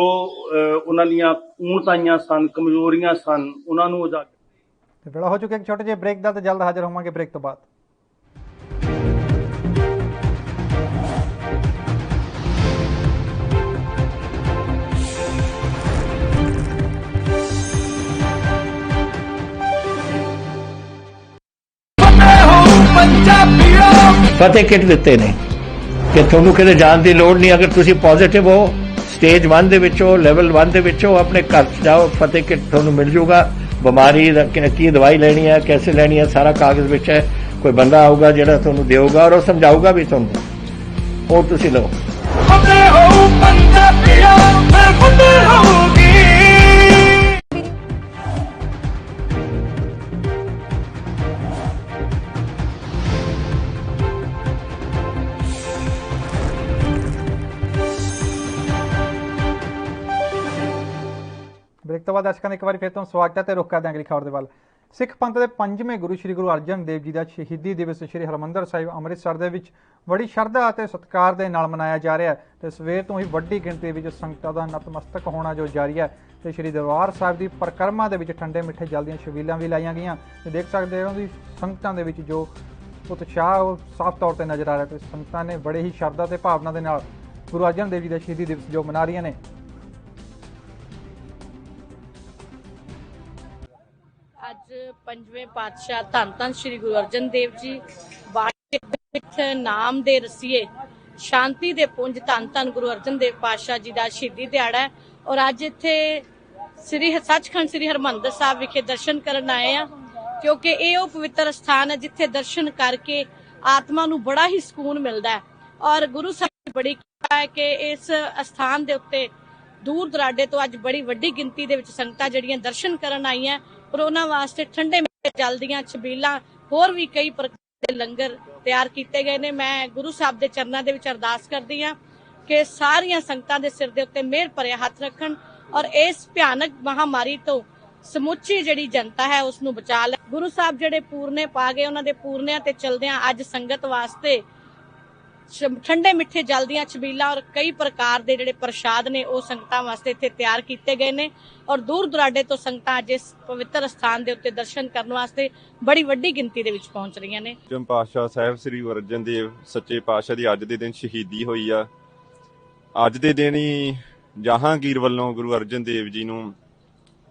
ਉਹਨਾਂ ਦੀਆਂ ਊਣਤਾਈਆਂ ਸਨ, ਕਮਜ਼ੋਰੀਆਂ ਸਨ, ਉਹਨਾਂ ਨੂੰ ਉਜਾਗਰ। ਤੇ ਵੇਲਾ ਹੋ ਚੁੱਕਿਆ ਇੱਕ ਛੋਟੇ ਜਿਹੇ ਬ੍ਰੇਕ ਦਾ ਤੇ ਜਲਦ ਹਾਜ਼ਰ ਹੋਵਾਂਗੇ ਬ੍ਰੇਕ ਤੋਂ ਬਾਅਦ। ਫਤਿਹ ਕਿਟ ਦਿੱਤੇ ਨੇ ਕਿ ਤੁਹਾਨੂੰ ਕਿਤੇ ਜਾਣ ਦੀ ਲੋੜ ਨਹੀਂ। ਅਗਰ ਤੁਸੀਂ ਪੋਜ਼ਿਟਿਵ ਹੋ, ਸਟੇਜ 1 ਦੇ ਵਿੱਚ ਹੋ, ਲੈਵਲ 1 ਦੇ ਵਿੱਚ ਹੋ, ਆਪਣੇ ਘਰ 'ਚ ਜਾਓ, ਫਤਿਹ ਕਿਟ ਤੁਹਾਨੂੰ ਮਿਲ ਜੂਗਾ। ਬਿਮਾਰੀ ਦਾ ਕੀ ਦਵਾਈ ਲੈਣੀ ਹੈ, ਕੈਸੇ ਲੈਣੀ ਹੈ, ਸਾਰਾ ਕਾਗਜ਼ ਵਿੱਚ ਹੈ। ਕੋਈ ਬੰਦਾ ਆਊਗਾ ਜਿਹੜਾ ਤੁਹਾਨੂੰ ਦੇਊਗਾ ਔਰ ਉਹ ਸਮਝਾਊਗਾ ਵੀ ਤੁਹਾਨੂੰ, ਉਹ ਤੁਸੀਂ ਲਓ। ਬ੍ਰੇਕ ਤੋਂ ਬਾਅਦ ਦਰਸ਼ਕਾਂ ਦਾ ਇੱਕ ਵਾਰੀ ਫਿਰ ਤੋਂ ਸਵਾਗਤ ਹੈ ਤੇ ਰੁਕ ਕਰਦੇ ਹਾਂ ਅਗਲੀ ਖਬਰ ਦੇ ਵੱਲ। ਸਿੱਖ ਪੰਥ ਦੇ 5ਵੇਂ ਗੁਰੂ ਸ਼੍ਰੀ ਗੁਰੂ ਅਰਜਨ ਦੇਵ ਜੀ ਦਾ ਸ਼ਹੀਦੀ ਦਿਵਸ ਸ਼੍ਰੀ ਹਰਿਮੰਦਰ ਸਾਹਿਬ ਅੰਮ੍ਰਿਤਸਰ ਦੇ ਵਿੱਚ ਬੜੀ ਸ਼ਰਧਾ ਅਤੇ ਸਤਿਕਾਰ ਦੇ ਨਾਲ ਮਨਾਇਆ ਜਾ ਰਿਹਾ ਹੈ ਤੇ ਸਵੇਰ ਤੋਂ ਹੀ ਵੱਡੀ ਗਿਣਤੀ ਵਿੱਚ ਸੰਗਤਾਂ ਦਾ ਨਤਮਸਤਕ ਹੋਣਾ ਜੋ ਜਾਰੀ ਹੈ ਤੇ ਸ਼੍ਰੀ ਦਰਬਾਰ ਸਾਹਿਬ ਦੀ ਪਰਿਕਰਮਾ ਦੇ ਵਿੱਚ ਠੰਡੇ ਮਿੱਠੇ ਜਲ ਦੀਆਂ ਛਬੀਲਾਂ ਵੀ ਲਾਈਆਂ ਗਈਆਂ ਤੇ ਦੇਖ ਸਕਦੇ ਹੋ ਕਿ ਸੰਗਤਾਂ ਦੇ ਵਿੱਚ ਜੋ ਉਤਸ਼ਾਹ ਉਹ ਸਾਫ਼ ਤੌਰ ਤੇ ਨਜ਼ਰ ਆ ਰਿਹਾ ਤੇ ਸੰਗਤਾਂ ਨੇ ਬੜੇ ਹੀ ਸ਼ਰਧਾ ਤੇ ਭਾਵਨਾ ਦੇ ਨਾਲ ਗੁਰੂ ਅਰਜਨ ਦੇਵ ਜੀ ਦਾ ਸ਼ਹੀਦੀ ਦਿਵਸ ਜੋ ਮਨਾ ਰਹੀਆਂ ਨੇ। ਅੱਜ 5ਵੇਂ ਪਾਤਸ਼ਾਹ ਧੰਨ ਧੰਨ ਸ਼੍ਰੀ ਗੁਰੂ ਅਰਜਨ ਦੇਵ ਜੀ ਨਾਮ ਦੇ ਰਸੀਏ ਸ਼ਾਂਤੀ ਦੇ ਪੁੰਜ ਧੰਨ ਧੰਨ ਗੁਰੂ ਅਰਜਨ ਦੇਵ ਪਾਤਸ਼ਾਹ ਜੀ ਦਾ ਸ਼ਹੀਦੀ ਦਿਹਾੜਾ ਹੈ ਔਰ ਅੱਜ ਇੱਥੇ ਸ੍ਰੀ ਸੱਚਖੰਡ ਸ੍ਰੀ ਹਰਿਮੰਦਰ ਸਾਹਿਬ ਵਿਖੇ ਦਰਸ਼ਨ ਕਰਨ ਆਏ ਆ ਕਿਉਂਕਿ ਇਹ ਉਹ ਪਵਿੱਤਰ ਸਥਾਨ ਹੈ ਜਿੱਥੇ ਦਰਸ਼ਨ ਕਰਕੇ ਆਤਮਾ ਨੂੰ ਬੜਾ ਹੀ ਸਕੂਨ ਮਿਲਦਾ ਹੈ ਔਰ ਗੁਰੂ ਸਾਹਿਬ ਦੀ ਬੜੀ ਕਿਰਪਾ ਹੈ ਕਿ ਇਸ ਸਥਾਨ ਦੇ ਉੱਤੇ ਦੂਰ ਦਰਾਡੇ ਤੋਂ ਅੱਜ ਬੜੀ ਵੱਡੀ ਗਿਣਤੀ ਦੇ ਵਿੱਚ ਸੰਗਤਾਂ ਜਿਹੜੀਆਂ ਦਰਸ਼ਨ ਕਰਨ ਆਈਆਂ ਔਰ ਉਹਨਾਂ ਵਾਸਤੇ ਠੰਡੇ ਮਿੱਠੇ ਜਲ ਦੀਆਂ ਛਬੀਲਾਂ ਹੋਰ ਵੀ ਕਈ ਪ੍ਰਕਾਰ ਦੇ ਲੰਗਰ ਤਿਆਰ ਕੀਤੇ ਗਏ ਨੇ। ਮੈਂ ਗੁਰੂ ਸਾਹਿਬ ਦੇ ਚਰਨਾਂ ਦੇ ਵਿੱਚ ਅਰਦਾਸ ਕਰਦੀ ਹਾਂ ਕਿ ਸਾਰੀਆਂ ਸੰਗਤਾਂ ਦੇ ਸਿਰ ਦੇ ਉੱਤੇ ਮਿਹਰ ਭਰਿਆ ਹੱਥ ਰੱਖਣ ਔਰ ਇਸ ਭਿਆਨਕ ਮਹਾਮਾਰੀ ਤੋਂ ਸਮੁੱਚੀ ਜਿਹੜੀ ਜਨਤਾ ਹੈ ਉਸ ਨੂੰ ਬਚਾ ਲੈ। ਗੁਰੂ ਸਾਹਿਬ ਜਿਹੜੇ ਪੂਰਨੇ ਪਾ ਗਏ ਉਹਨਾਂ ਦੇ ਪੂਰਨਿਆਂ ਤੇ ਚਲਦਿਆਂ ਅੱਜ ਸੰਗਤ ਵਾਸਤੇ ਠੰਡੇ ਮਿੱਠੇ ਜਲ ਦੀਆਂ ਛਬੀਲਾਂ ਔਰ ਕਈ ਪ੍ਰਕਾਰ ਦੇ ਜਿਹੜੇ ਪ੍ਰਸ਼ਾਦ ਨੇ ਉਹ ਸੰਗਤਾਂ ਵਾਸਤੇ ਇੱਥੇ ਤਿਆਰ ਕੀਤੇ ਗਏ ਨੇ ਔਰ ਦੂਰ ਦੁਰਾਡੇ ਤੋਂ ਸੰਗਤਾਂ ਅੱਜ ਇਸ ਪਵਿੱਤਰ ਸਥਾਨ ਦੇ ਉੱਤੇ ਦਰਸ਼ਨ ਕਰਨ ਵਾਸਤੇ ਬੜੀ ਵੱਡੀ ਗਿਣਤੀ ਦੇ ਵਿੱਚ ਪਹੁੰਚ ਰਹੀਆਂ ਨੇ। ਪੰਜਵੇਂ ਪਾਤਸ਼ਾਹ ਸਾਹਿਬ ਸ੍ਰੀ ਗੁਰੂ ਅਰਜਨ ਦੇਵ ਸੱਚੇ ਪਾਤਸ਼ਾਹ ਦੀ ਅੱਜ ਦੇ ਦਿਨ ਸ਼ਹੀਦੀ ਹੋਈ ਆ। ਅੱਜ ਦੇ ਦਿਨ ਹੀ ਜਹਾਂਗੀਰ ਵੱਲੋਂ ਗੁਰੂ ਅਰਜਨ ਦੇਵ ਜੀ ਨੂੰ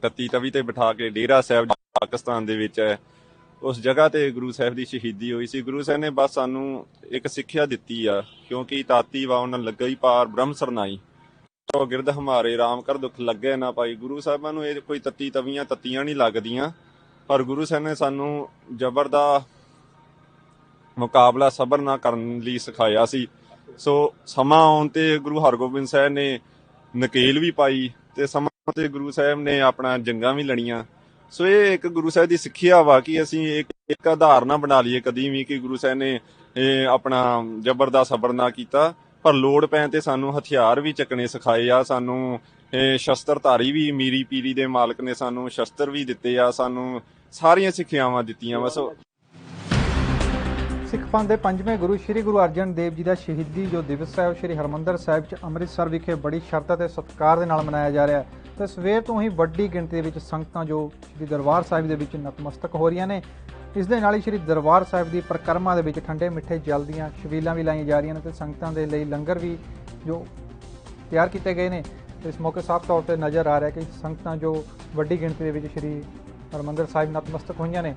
ਤਤੀ ਤਵੀ ਤੇ ਬਿਠਾ ਕੇ ਡੇਰਾ ਸਾਹਿਬ ਪਾਕਿਸਤਾਨ ਦੇ ਵਿੱਚ ਹੈ ਉਸ ਜਗ੍ਹਾ ਤੇ ਗੁਰੂ ਸਾਹਿਬ ਦੀ ਸ਼ਹੀਦੀ ਹੋਈ ਸੀ। ਗੁਰੂ ਸਾਹਿਬ ਨੇ ਬਸ ਸਾਨੂੰ ਇੱਕ ਸਿੱਖਿਆ ਦਿੱਤੀ ਆ ਕਿਉਂਕਿ ਤਾਤੀ ਵਾਉਣ ਲੱਗਈ ਪਾਰ ਬ੍ਰਹਮ ਸਰਨਾਈ ਤੋ ਗਿਰਦ ਹਮਾਰੇ ਰਾਮ ਕਰ ਦੁੱਖ ਲੱਗੇ ਨਾ ਪਾਈ। ਗੁਰੂ ਸਾਹਿਬਾਂ ਨੂੰ ਇਹ ਕੋਈ ਤੱਤੀ ਤਵੀਆਂ ਤੱਤੀਆਂ ਨਹੀਂ ਲੱਗਦੀਆਂ ਪਰ ਗੁਰੂ ਸਾਹਿਬ ਨੇ ਸਾਨੂੰ ਜ਼ਬਰ ਦਾ ਮੁਕਾਬਲਾ ਸਬਰ ਨਾਲ ਕਰਨ ਲਈ ਸਿਖਾਇਆ ਸੀ। ਸੋ ਸਮਾਂ ਆਉਣ ਤੇ ਗੁਰੂ ਹਰਗੋਬਿੰਦ ਸਾਹਿਬ ਨੇ ਨਕੇਲ ਵੀ ਪਾਈ ਤੇ ਸਮਾਂ ਤੇ ਗੁਰੂ ਸਾਹਿਬ ਨੇ ਆਪਣਾ ਜੰਗਾਂ ਵੀ ਲੜੀਆਂ। ਸੋ ਇਹ ਇੱਕ ਗੁਰੂ ਸਾਹਿਬ ਦੀ ਸਿੱਖਿਆ ਵਾ ਕਿ ਅਸੀਂ ਇੱਕ ਆਧਾਰ ਨਾ ਬਣਾ ਲਈਏ ਕਦੀ ਵੀ ਕਿ ਗੁਰੂ ਸਾਹਿਬ ਨੇ ਆਪਣਾ ਜ਼ਬਰ ਦਾ ਸਬਰ ਨਾ ਕੀਤਾ ਪਰ ਲੋੜ ਪੈਣ ਤੇ ਸਾਨੂੰ ਹਥਿਆਰ ਵੀ ਚੱਕਣੇ ਸਿਖਾਏ ਆ। ਸਾਨੂੰ ਸ਼ਸਤਰਧਾਰੀ ਵੀ ਮੀਰੀ ਪੀਰੀ ਦੇ ਮਾਲਕ ਨੇ ਸਾਨੂੰ ਸ਼ਸਤਰ ਵੀ ਦਿੱਤੇ ਆ, ਸਾਨੂੰ ਸਾਰੀਆਂ ਸਿੱਖਿਆਵਾਂ ਦਿੱਤੀਆਂ। ਬਸ ਸਿੱਖ ਪੰਥ ਦੇ ਪੰਜਵੇਂ ਗੁਰੂ ਸ਼੍ਰੀ ਗੁਰੂ ਅਰਜਨ ਦੇਵ ਜੀ ਦਾ ਸ਼ਹੀਦੀ ਜੋ ਦਿਵਸ ਹੈ ਉਹ ਸ਼੍ਰੀ ਹਰਿਮੰਦਰ ਸਾਹਿਬ 'ਚ ਅੰਮ੍ਰਿਤਸਰ ਵਿਖੇ ਬੜੀ ਸ਼ਰਧਾ ਤੇ ਸਤਿਕਾਰ ਦੇ ਨਾਲ ਮਨਾਇਆ ਜਾ ਰਿਹਾ ਹੈ। ਤੇ ਸਵੇਰ ਤੋਂ ਹੀ ਵੱਡੀ ਗਿਣਤੀ ਦੇ ਵਿੱਚ ਸੰਗਤਾਂ ਜੋ ਸ਼੍ਰੀ ਦਰਬਾਰ ਸਾਹਿਬ ਦੇ ਵਿੱਚ ਨਤਮਸਤਕ ਹੋ ਰਹੀਆਂ ਨੇ। ਇਸ ਦੇ ਨਾਲ ਹੀ ਸ਼੍ਰੀ ਦਰਬਾਰ ਸਾਹਿਬ ਦੀ ਪਰਿਕਰਮਾ ਦੇ ਵਿੱਚ ਠੰਡੇ ਮਿੱਠੇ ਜਲ ਦੀਆਂ ਛਬੀਲਾਂ ਵੀ ਲਾਈਆਂ ਜਾ ਰਹੀਆਂ ਨੇ ਤੇ ਸੰਗਤਾਂ ਦੇ ਲਈ ਲੰਗਰ ਵੀ ਜੋ ਤਿਆਰ ਕੀਤੇ ਗਏ ਨੇ। ਇਸ ਮੌਕੇ ਸਾਫ਼ ਤੌਰ ਤੇ ਨਜ਼ਰ ਆ ਰਿਹਾ ਕਿ ਸੰਗਤਾਂ ਜੋ ਵੱਡੀ ਗਿਣਤੀ ਦੇ ਵਿੱਚ ਸ਼੍ਰੀ ਹਰਿਮੰਦਰ ਸਾਹਿਬ ਨਤਮਸਤਕ ਹੋਈਆਂ ਨੇ।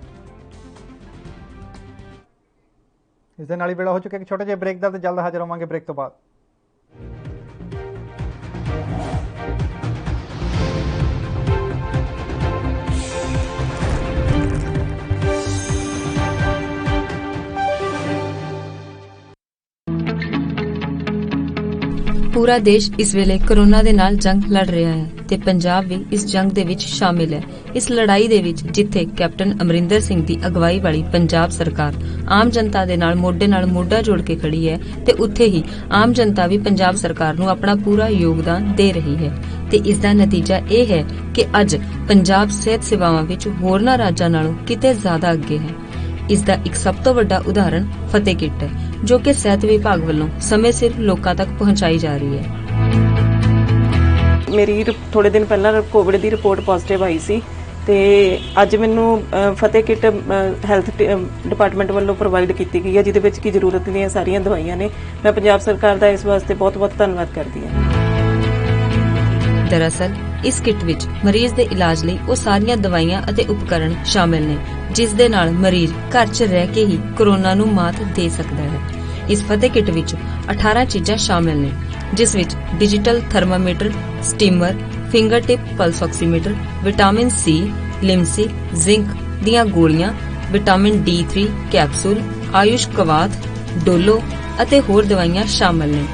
ਇਸ ਦੇ ਨਾਲ ਹੀ ਵੇਲਾ ਹੋ ਚੁੱਕਿਆ ਕਿ ਛੋਟੇ ਜਿਹੇ ਬ੍ਰੇਕ ਦਾ, ਤੇ ਜਲਦ ਹਾਜ਼ਰ ਹੋਵਾਂਗੇ ਬ੍ਰੇਕ ਤੋਂ ਬਾਅਦ। ਪੂਰਾ ਦੇਸ਼ ਇਸ ਵੇਲੇ ਕਰੋਨਾ ਦੇ ਨਾਲ ਜੰਗ ਲੜ ਰਿਹਾ ਹੈ ਤੇ ਪੰਜਾਬ ਵੀ ਇਸ ਜੰਗ ਦੇ ਵਿੱਚ ਸ਼ਾਮਿਲ ਹੈ। ਇਸ ਲੜਾਈ ਦੇ ਵਿੱਚ ਜਿੱਥੇ ਕੈਪਟਨ ਅਮਰਿੰਦਰ ਸਿੰਘ ਦੀ ਅਗਵਾਈ ਵਾਲੀ ਪੰਜਾਬ ਸਰਕਾਰ ਆਮ ਜਨਤਾ ਦੇ ਨਾਲ ਮੋਢਾ ਜੋੜ ਕੇ ਖੜੀ ਹੈ ਤੇ ਉੱਥੇ ਹੀ ਆਮ ਜਨਤਾ ਵੀ ਪੰਜਾਬ ਸਰਕਾਰ ਨੂੰ ਆਪਣਾ ਪੂਰਾ ਯੋਗਦਾਨ ਦੇ ਰਹੀ ਹੈ ਤੇ ਇਸ ਦਾ ਨਤੀਜਾ ਇਹ ਹੈ ਕਿ ਅੱਜ ਪੰਜਾਬ ਸਿਹਤ ਸੇਵਾਵਾਂ ਵਿੱਚ ਹੋਰਨਾਂ ਰਾਜਾਂ ਨਾਲੋਂ ਕਿਤੇ ਜ਼ਿਆਦਾ ਅੱਗੇ ਹੈ। ਇਸ ਦਾ ਇੱਕ ਸਭ ਤੋਂ ਵੱਡਾ ਉਦਾਹਰਣ ਫਤਿਹ ਕਿੱਟ ਹੈ ਜੋ ਕਿ ਸਿਹਤ ਵਿਭਾਗ ਵੱਲੋਂ ਸਮੇਂ ਸਿਰ ਲੋਕਾਂ ਤੱਕ ਪਹੁੰਚਾਈ ਜਾ ਰਹੀ ਹੈ। ਮੇਰੀ ਥੋੜੇ ਦਿਨ ਪਹਿਲਾਂ ਕੋਵਿਡ ਦੀ ਰਿਪੋਰਟ ਪੋਜ਼ਿਟਿਵ ਆਈ ਸੀ ਤੇ ਅੱਜ ਮੈਨੂੰ ਫਤਿਹ ਕਿੱਟ ਹੈਲਥ ਡਿਪਾਰਟਮੈਂਟ ਵੱਲੋਂ ਪ੍ਰੋਵਾਈਡ ਕੀਤੀ ਗਈ ਹੈ ਜਿਹਦੇ ਵਿੱਚ ਕੀ ਜ਼ਰੂਰਤ ਦੀਆਂ ਸਾਰੀਆਂ ਦਵਾਈਆਂ ਨੇ। ਮੈਂ ਪੰਜਾਬ ਸਰਕਾਰ ਦਾ ਇਸ ਵਾਸਤੇ ਬਹੁਤ-ਬਹੁਤ ਧੰਨਵਾਦ ਕਰਦੀ ਹਾਂ। ਦਰਅਸਲ ਇਸ ਕਿੱਟ ਵਿੱਚ ਮਰੀਜ਼ ਦੇ ਇਲਾਜ ਲਈ ਉਹ ਸਾਰੀਆਂ ਦਵਾਈਆਂ ਅਤੇ ਉਪਕਰਣ ਸ਼ਾਮਿਲ ਨੇ ਜਿਸ ਦੇ ਨਾਲ ਮਰੀਜ਼ ਘਰ 'ਚ ਰਹਿ ਕੇ ਹੀ ਕੋਰੋਨਾ ਨੂੰ ਮਾਤ ਦੇ ਸਕਦਾ ਹੈ। ਇਸ ਫਤਿਹ ਕਿੱਟ ਵਿੱਚ 18 ਚੀਜ਼ਾਂ ਸ਼ਾਮਿਲ ਨੇ ਜਿਸ ਵਿੱਚ digital thermometer, steamer, finger tip pulse oximeter, vitamin C, Limcee, zinc ਦੀਆਂ ਗੋਲੀਆਂ, vitamin D3 capsule, Ayush Kwath, Dolo ਅਤੇ ਹੋਰ ਦਵਾਈਆਂ ਸ਼ਾਮਿਲ ਨੇ।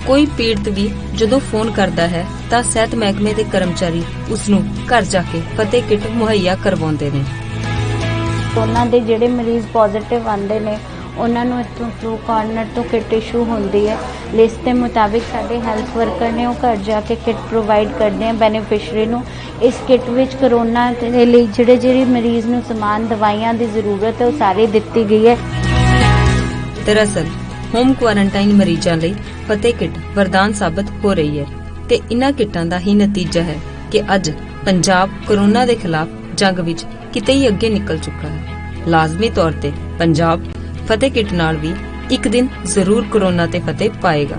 ਕੋਈ ਪੀੜਤ ਵੀ ਜਦੋਂ ਫੋਨ ਕਰਦਾ ਹੈ ਤਾਂ ਸਿਹਤ ਮਹਿਕਮੇ ਦੇ ਕਰਮਚਾਰੀ ਉਸ ਨੂੰ ਘਰ ਜਾ ਕੇ ਫਤਿਹ ਕਿੱਟ ਮੁਹੱਈਆ ਕਰਵਾਉਂਦੇ ਨੇ। ਉਹਨਾਂ ਦੇ ਜਿਹੜੇ ਮਰੀਜ਼ ਪੋਜ਼ਿਟਿਵ ਆਉਂਦੇ ਨੇ ਉਹਨਾਂ ਨੂੰ ਇੱਥੋਂ ਟਰੂ ਕਾਰਨਰ ਤੋਂ ਕਿੱਟ ਇਸ਼ੂ ਹੁੰਦੀ ਹੈ। ਲਿਸਟ ਦੇ ਮੁਤਾਬਿਕ ਸਾਡੇ ਹੈਲਥ ਵਰਕਰ ਨੇ ਉਹ ਘਰ ਜਾ ਕੇ ਕਿੱਟ ਪ੍ਰੋਵਾਈਡ ਕਰਦੇ ਆ ਬੈਨੀਫਿਸ਼ਰੀ ਨੂੰ। ਇਸ ਕਿੱਟ ਵਿੱਚ ਕਰੋਨਾ ਦੇ ਲਈ ਜਿਹੜੇ ਮਰੀਜ਼ ਨੂੰ ਸਮਾਨ ਦਵਾਈਆਂ ਦੀ ਜ਼ਰੂਰਤ ਹੈ ਉਹ ਸਾਰੀ ਦਿੱਤੀ ਗਈ ਹੈ। ਦਰਅਸਲ ਹੋਮ ਕੁਆਰੰਟਾਈਨ ਮਰੀਜ਼ਾਂ ਲਈ ਫਤਿਹ ਕਿੱਟ ਵਰਦਾਨ ਸਾਬਤ ਹੋ ਰਹੀ ਹੈ ਤੇ ਇਨ੍ਹਾਂ ਕਿੱਟਾਂ ਦਾ ਹੀ ਨਤੀਜਾ ਹੈ ਕਿ ਅੱਜ ਪੰਜਾਬ ਕੋਰੋਨਾ ਦੇ ਖਿਲਾਫ ਜੰਗ ਵਿੱਚ ਕਿਤੇ ਹੀ ਅੱਗੇ ਨਿਕਲ ਚੁੱਕਾ ਹੈ। ਲਾਜ਼ਮੀ ਤੌਰ ਤੇ ਪੰਜਾਬ ਫਤਿਹ ਕਿੱਟ ਨਾਲ ਵੀ ਇੱਕ ਦਿਨ ਜ਼ਰੂਰ ਕੋਰੋਨਾ ਤੇ ਫਤਿਹ ਪਾਏਗਾ।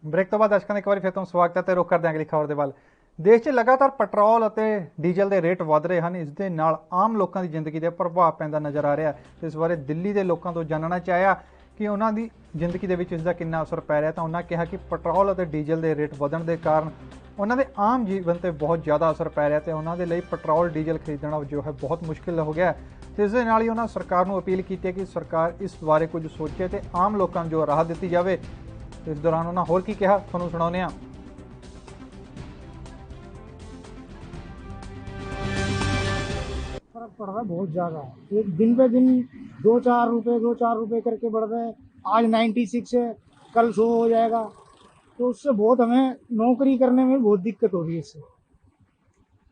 ਬ੍ਰੇਕ ਤੋਂ ਬਾਅਦ ਦਰਸ਼ਕਾਂ ਦਾ ਇੱਕ ਵਾਰੀ ਫਿਰ ਤੋਂ ਸਵਾਗਤ ਹੈ ਤੇ ਰੁਕ ਕਰਦੇ ਹਾਂ ਅਗਲੀ ਖਬਰ ਦੇ ਵੱਲ। ਦੇਸ਼ 'ਚ ਲਗਾਤਾਰ ਪੈਟਰੋਲ ਅਤੇ ਡੀਜ਼ਲ ਦੇ ਰੇਟ ਵਧ ਰਹੇ ਹਨ। ਇਸ ਦੇ ਨਾਲ ਆਮ ਲੋਕਾਂ ਦੀ ਜ਼ਿੰਦਗੀ 'ਤੇ ਪ੍ਰਭਾਵ ਪੈਂਦਾ ਨਜ਼ਰ ਆ ਰਿਹਾ। ਇਸ ਬਾਰੇ ਦਿੱਲੀ ਦੇ ਲੋਕਾਂ ਤੋਂ ਜਾਣਨਾ ਚਾਹਿਆ ਕਿ ਉਹਨਾਂ ਦੀ ਜ਼ਿੰਦਗੀ ਦੇ ਵਿੱਚ ਇਸ ਦਾ ਕਿੰਨਾ ਅਸਰ ਪੈ ਰਿਹਾ ਤਾਂ ਉਹਨਾਂ ਕਿਹਾ ਕਿ ਪੈਟਰੋਲ ਅਤੇ ਡੀਜ਼ਲ ਦੇ ਰੇਟ ਵਧਣ ਦੇ ਕਾਰਨ ਉਹਨਾਂ ਦੇ ਆਮ ਜੀਵਨ 'ਤੇ ਬਹੁਤ ਜ਼ਿਆਦਾ ਅਸਰ ਪੈ ਰਿਹਾ ਤੇ ਉਹਨਾਂ ਦੇ ਲਈ ਪੈਟਰੋਲ ਡੀਜ਼ਲ ਖਰੀਦਣਾ ਜੋ ਹੈ ਬਹੁਤ ਮੁਸ਼ਕਿਲ ਹੋ ਗਿਆ। ਤੇ ਇਸ ਦੇ ਨਾਲ ਹੀ ਉਹਨਾਂ ਸਰਕਾਰ ਨੂੰ ਅਪੀਲ ਕੀਤੀ ਹੈ ਕਿ ਸਰਕਾਰ ਇਸ ਬਾਰੇ ਕੁਝ ਸੋਚੇ ਤੇ ਆਮ ਲੋਕਾਂ ਨੂੰ ਜੋ ਰਾਹਤ ਦਿੱਤੀ ਜਾਵੇ। ਇਸ ਦੌਰਾਨ ਉਹਨਾਂ ਹੋਰ ਕੀ ਕਿਹਾ ਤੁਹਾਨੂੰ ਸੁਣਾਉਂਦੇ ਹਾਂ। फर्क पड़ रहा है बहुत ज़्यादा। एक दिन पे दिन 2-4 रुपए करके बढ़ रहे हैं। आज 96 है, कल 100 हो जाएगा। तो उससे बहुत हमें नौकरी करने में बहुत दिक्कत हो रही है। इससे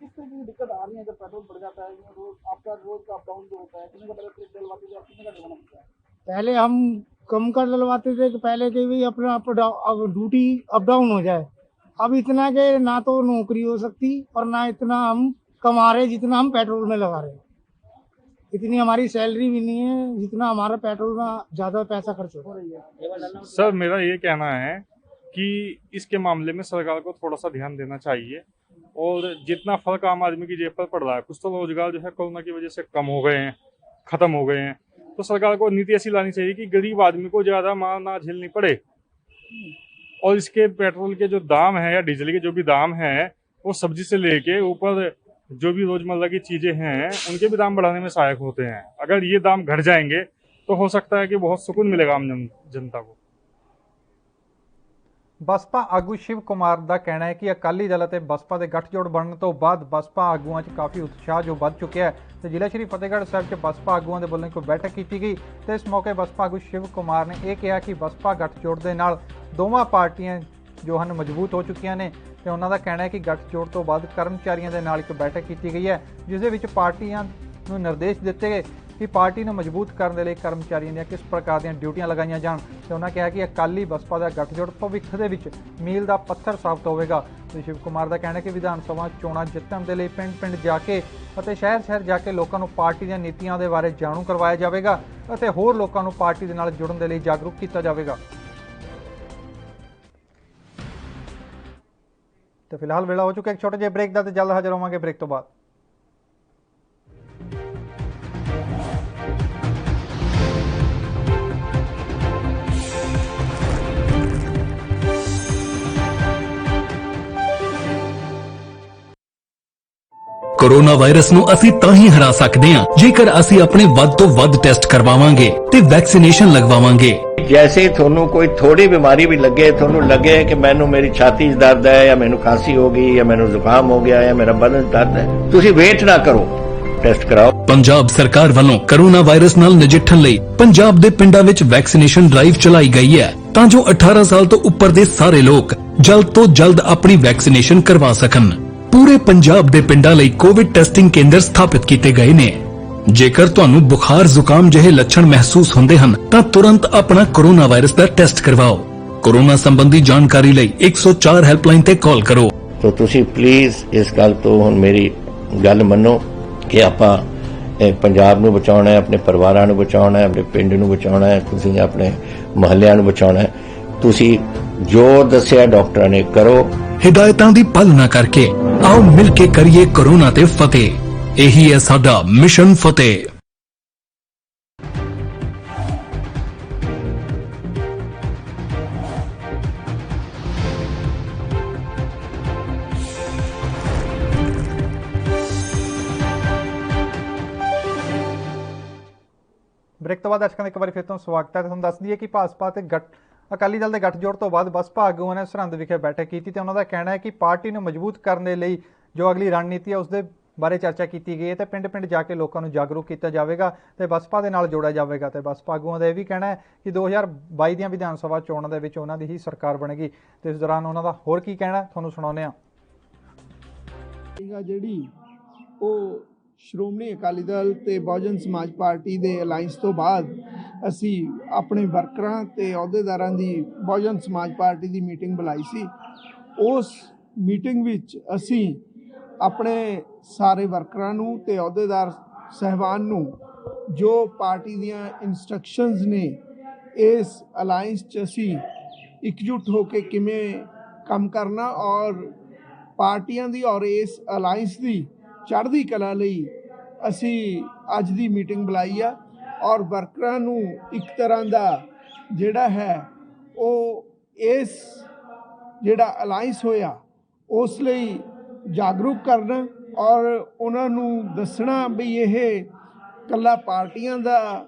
किस तरह की दिक्कत आ रही है जब पेट्रोल बढ़ जाता है? आपका रोज का अप डाउन जो होता है कितने का डलवाते थे, कितने का डलवाना पड़ता है? पहले हम कम का डलवाते थे कि पहले के भी अपना ड्यूटी अप डाउन हो जाए। अब इतना के ना तो नौकरी हो सकती और ना इतना हम कमा रहे जितना हम पेट्रोल में लगा रहे हैं। इतनी हमारी सैलरी भी नहीं है जितना हमारा पेट्रोल में ज़्यादा पैसा खर्च हो रही है। सर मेरा ये कहना है कि इसके मामले में सरकार को थोड़ा सा ध्यान देना चाहिए और जितना फर्क आम आदमी की जेब पर पड़ रहा है, कुछ तो रोजगार जो है कोरोना की वजह से कम हो गए हैं, खत्म हो गए हैं, तो सरकार को नीति ऐसी लानी चाहिए कि गरीब आदमी को ज़्यादा मार ना झेलनी पड़े और इसके पेट्रोल के जो दाम है या डीजल के जो भी दाम है वो सब्जी से लेके ऊपर जो भी रोजमर्रा की चीजें हैं उनके भी दाम बढ़ाने में सहायक होते हैं। अगर ये दाम घट जाएंगे तो हो सकता है कि बहुत सुकून मिलेगा आम जनता को। ਬਸਪਾ ਆਗੂ ਸ਼ਿਵ ਕੁਮਾਰ ਦਾ ਕਹਿਣਾ ਹੈ ਕਿ ਅਕਾਲੀ ਦਲ ਅਤੇ ਬਸਪਾ ਦੇ ਗੱਠਜੋੜ ਬਣਨ ਤੋਂ ਬਾਅਦ ਬਸਪਾ ਆਗੂਆਂ 'ਚ ਕਾਫੀ ਉਤਸ਼ਾਹ ਜੋ ਵੱਧ ਚੁੱਕਿਆ ਹੈ ਤੇ ਜ਼ਿਲ੍ਹਾ ਸ਼੍ਰੀ ਫਤਿਹਗੜ੍ਹ ਸਾਹਿਬ 'ਚ ਬਸਪਾ ਆਗੂਆਂ ਦੇ ਵੱਲੋਂ ਇੱਕ ਬੈਠਕ ਕੀਤੀ ਗਈ ਤੇ ਇਸ ਮੌਕੇ ਬਸਪਾ ਆਗੂ ਸ਼ਿਵ ਕੁਮਾਰ ਨੇ ਇਹ ਕਿਹਾ ਕਿ ਬਸਪਾ ਗੱਠਜੋੜ ਦੇ ਨਾਲ ਦੋਵਾਂ ਪਾਰਟੀਆਂ ਜੋ ਹਨ ਮਜ਼ਬੂਤ ਹੋ ਚੁੱਕੀਆਂ ਨੇ ਤੇ ਉਹਨਾਂ ਦਾ ਕਹਿਣਾ ਹੈ ਕਿ ਗੱਠਜੋੜ ਤੋਂ ਬਾਅਦ ਕਰਮਚਾਰੀਆਂ ਦੇ ਨਾਲ ਇੱਕ ਬੈਠਕ ਕੀਤੀ ਗਈ ਹੈ ਜਿਸ ਦੇ ਵਿੱਚ ਪਾਰਟੀਆਂ ਨੂੰ ਨਿਰਦੇਸ਼ ਦਿੱਤੇ ਗਏ ਕਿ ਪਾਰਟੀ ਨੂੰ ਮਜ਼ਬੂਤ ਕਰਨ ਦੇ ਲਈ ਕਰਮਚਾਰੀਆਂ ਦੀਆਂ ਕਿਸ ਪ੍ਰਕਾਰ ਦੀਆਂ ਡਿਊਟੀਆਂ ਲਗਾਈਆਂ ਜਾਣ ਤੇ ਉਹਨਾਂ ਕਿਹਾ ਕਿ ਅਕਾਲੀ ਬਸਪਾ ਦਾ ਗੱਠਜੋੜ ਭਵਿੱਖ ਦੇ ਵਿੱਚ ਮੀਲ ਦਾ ਪੱਥਰ ਸਾਬਤ ਹੋਵੇਗਾ। ਤੇ ਸ਼ਿਵ ਕੁਮਾਰ ਦਾ ਕਹਿਣਾ ਹੈ ਕਿ ਵਿਧਾਨ ਸਭਾ ਚੋਣਾਂ ਜਿੱਤਣ ਦੇ ਲਈ ਪਿੰਡ-ਪਿੰਡ ਜਾ ਕੇ ਅਤੇ ਸ਼ਹਿਰ-ਸ਼ਹਿਰ ਜਾ ਕੇ ਲੋਕਾਂ ਨੂੰ ਪਾਰਟੀ ਦੀਆਂ ਨੀਤੀਆਂ ਦੇ ਬਾਰੇ ਜਾਣੂ ਕਰਵਾਇਆ ਜਾਵੇਗਾ ਅਤੇ ਹੋਰ ਲੋਕਾਂ ਨੂੰ ਪਾਰਟੀ ਦੇ ਨਾਲ ਜੁੜਨ ਦੇ ਲਈ ਜਾਗਰੂਕ ਕੀਤਾ ਜਾਵੇਗਾ। ਤੇ ਫਿਲਹਾਲ ਵੇਲਾ ਹੋ ਚੁੱਕਾ ਇੱਕ ਛੋਟੇ ਜਿਹੇ ਬ੍ਰੇਕ ਦਾ ਤੇ ਜਲਦ ਹਾਜ਼ਰ ਹੋਵਾਂਗੇ ਬ੍ਰੇਕ ਤੋਂ ਬਾਅਦ। कोरोना वायरस ਨੂੰ ਅਸੀਂ ਤਾਂ ਹੀ ਹਰਾ ਸਕਦੇ ਹਾਂ ਜੇਕਰ ਅਸੀਂ ਆਪਣੇ ਵੱਧ ਤੋਂ ਵੱਧ ਟੈਸਟ ਕਰਵਾਵਾਂਗੇ ਤੇ ਵੈਕਸੀਨੇਸ਼ਨ ਲਗਵਾਵਾਂਗੇ। जैसे ਤੁਹਾਨੂੰ ਕੋਈ ਥੋੜੀ ਬਿਮਾਰੀ ਵੀ ਲੱਗੇ ਤੁਹਾਨੂੰ ਲੱਗੇ ਕਿ ਮੈਨੂੰ ਮੇਰੀ ਛਾਤੀ 'ਚ ਦਰਦ ਹੈ ਜਾਂ ਮੈਨੂੰ ਖਾਂਸੀ ਹੋ ਗਈ ਜਾਂ ਮੈਨੂੰ ਜ਼ੁਕਾਮ ਹੋ ਗਿਆ ਜਾਂ ਮੇਰਾ ਬਦਨ ਦਰਦ ਹੈ ਤੁਸੀਂ ਵੇਟ ਨਾ ਕਰੋ ਟੈਸਟ ਕਰਾਓ। ਪੰਜਾਬ ਸਰਕਾਰ ਵੱਲੋਂ ਕੋਰੋਨਾ ਵਾਇਰਸ ਨਾਲ ਨਜਿੱਠਣ ਲਈ ਪੰਜਾਬ ਦੇ ਪਿੰਡਾਂ ਵਿੱਚ ਵੈਕਸੀਨੇਸ਼ਨ ਡਰਾਈਵ ਚਲਾਈ ਗਈ ਹੈ ਤਾਂ ਜੋ 18 ਸਾਲ ਤੋਂ ਉੱਪਰ ਦੇ ਸਾਰੇ ਲੋਕ ਜਲਦ ਤੋਂ ਜਲਦ ਆਪਣੀ ਵੈਕਸੀਨੇਸ਼ਨ ਕਰਵਾ ਸਕਣ। ਪੂਰੇ ਪੰਜਾਬ ਦੇ ਪਿੰਡਾਂ ਲਈ ਕੋਵਿਡ ਟੈਸਟਿੰਗ ਕੇਂਦਰ ਸਥਾਪਿਤ ਕੀਤੇ ਗਏ ਨੇ। ਜੇਕਰ ਤੁਹਾਨੂੰ ਬੁਖਾਰ ਜ਼ੁਕਾਮ ਜਿਹੇ ਲੱਛਣ ਮਹਿਸੂਸ ਹੁੰਦੇ ਹਨ ਤਾਂ ਤੁਰੰਤ ਆਪਣਾ ਕੋਰੋਨਾ ਵਾਇਰਸ ਦਾ ਟੈਸਟ ਕਰਵਾਓ। ਕੋਰੋਨਾ ਸੰਬੰਧੀ ਜਾਣਕਾਰੀ ਲਈ 104 ਹੈਲਪਲਾਈਨ ਤੇ ਕਾਲ ਕਰੋ। तो ਤੁਸੀਂ ਪਲੀਜ਼ ਇਸ ਗੱਲ ਤੋਂ ਹੁਣ ਮੇਰੀ ਗੱਲ ਮੰਨੋ ਕਿ ਆਪਾਂ ਪੰਜਾਬ ਨੂੰ ਬਚਾਉਣਾ ਹੈ ਆਪਣੇ ਪਰਿਵਾਰਾਂ ਨੂੰ ਬਚਾਉਣਾ ਹੈ ਆਪਣੇ ਪਿੰਡ ਨੂੰ ਬਚਾਉਣਾ ਹੈ ਤੁਸੀਂ ਆਪਣੇ ਮੁਹੱਲਿਆਂ ਨੂੰ ਬਚਾਉਣਾ ਹੈ। ਤੁਸੀਂ ਜੋ ਦੱਸਿਆ ਡਾਕਟਰਾਂ ਨੇ ਕਰੋ। ਹਿਦਾਇਤਾਂ ਦੀ ਪਾਲਣਾ ਕਰਕੇ ਆਓ ਮਿਲ ਕੇ ਕਰੀਏ ਕੋਰੋਨਾ ਤੇ ਫਤਿਹ। ਇਹੀ ਹੈ ਸਾਡਾ ਮਿਸ਼ਨ ਫਤਿਹ। ਬ੍ਰੇਕ ਤੋਂ ਬਾਅਦ ਦਰਸ਼ਕਾਂ ਦਾ ਇੱਕ ਵਾਰੀ ਫਿਰ ਤੋਂ ਸਵਾਗਤ ਹੈ। ਤੁਹਾਨੂੰ ਦੱਸ ਦਈਏ ਕਿ ਭਾਜਪਾ ਤੇ ਅਕਾਲੀ ਦਲ ਦੇ ਗੱਠਜੋੜ ਤੋਂ ਬਾਅਦ ਬਸਪਾ ਆਗੂਆਂ ਨੇ ਸਰਹੰਦ ਵਿਖੇ ਬੈਠਕ ਕੀਤੀ ਤੇ ਉਹਨਾਂ ਦਾ ਕਹਿਣਾ ਹੈ ਕਿ ਪਾਰਟੀ ਨੂੰ ਮਜ਼ਬੂਤ ਕਰਨ ਦੇ ਲਈ ਜੋ ਅਗਲੀ ਰਣਨੀਤੀ ਹੈ ਉਸ ਦੇ ਬਾਰੇ ਚਰਚਾ ਕੀਤੀ ਗਈ ਹੈ ਤੇ ਪਿੰਡ-ਪਿੰਡ ਜਾ ਕੇ ਲੋਕਾਂ ਨੂੰ ਜਾਗਰੂਕ ਕੀਤਾ ਜਾਵੇਗਾ ਤੇ ਬਸਪਾ ਦੇ ਨਾਲ ਜੋੜਿਆ ਜਾਵੇਗਾ। ਤੇ ਬਸਪਾ ਆਗੂਆਂ ਦਾ ਇਹ ਵੀ ਕਹਿਣਾ ਹੈ ਕਿ 2022 ਦੀਆਂ ਵਿਧਾਨ ਸਭਾ ਚੋਣਾਂ ਦੇ ਵਿੱਚ ਉਹਨਾਂ ਦੀ ਹੀ ਸਰਕਾਰ ਬਣੇਗੀ ਤੇ ਇਸ ਦੌਰਾਨ ਉਹਨਾਂ ਦਾ ਹੋਰ ਕੀ ਕਹਿਣਾ ਤੁਹਾਨੂੰ ਸੁਣਾਉਂਦੇ ਹਾਂ। ਜਿਹੜੀ ਉਹ ਸ਼੍ਰੋਮਣੀ ਅਕਾਲੀ ਦਲ ਤੇ ਬਹੁਜਨ ਸਮਾਜ ਪਾਰਟੀ ਦੇ ਅਲਾਈਅੰਸ ਤੋਂ ਬਾਅਦ ਅਸੀਂ ਆਪਣੇ ਵਰਕਰਾਂ ਤੇ ਅਹੁਦੇਦਾਰਾਂ ਦੀ ਬਹੁਜਨ ਸਮਾਜ ਪਾਰਟੀ ਦੀ ਮੀਟਿੰਗ ਬੁਲਾਈ ਸੀ। ਉਸ ਮੀਟਿੰਗ ਵਿੱਚ ਅਸੀਂ ਆਪਣੇ ਸਾਰੇ ਵਰਕਰਾਂ ਨੂੰ ਤੇ ਅਹੁਦੇਦਾਰ ਸਹਿਬਾਨ ਨੂੰ ਜੋ ਪਾਰਟੀ ਦੀਆਂ ਇਨਸਟਰਕਸ਼ਨਸ ਨੇ ਇਸ ਅਲਾਈਅੰਸ 'ਚ ਅਸੀਂ ਇਕਜੁੱਟ ਹੋ ਕੇ ਕਿਵੇਂ ਕੰਮ ਕਰਨਾ ਔਰ ਪਾਰਟੀਆਂ ਦੀ ਔਰ ਇਸ ਅਲਾਈਅੰਸ ਦੀ ਚੜ੍ਹਦੀ ਕਲਾ ਲਈ ਅਸੀਂ ਅੱਜ ਦੀ ਮੀਟਿੰਗ ਬੁਲਾਈ ਆ ਔਰ ਵਰਕਰਾਂ ਨੂੰ ਇੱਕ ਤਰ੍ਹਾਂ ਦਾ ਜਿਹੜਾ ਹੈ ਉਹ ਇਸ ਜਿਹੜਾ ਅਲਾਈਅੰਸ ਹੋਇਆ ਉਸ ਲਈ ਜਾਗਰੂਕ ਕਰਨਾ ਔਰ ਉਹਨਾਂ ਨੂੰ ਦੱਸਣਾ ਵੀ ਇਹ ਇਕੱਲਾ ਪਾਰਟੀਆਂ ਦਾ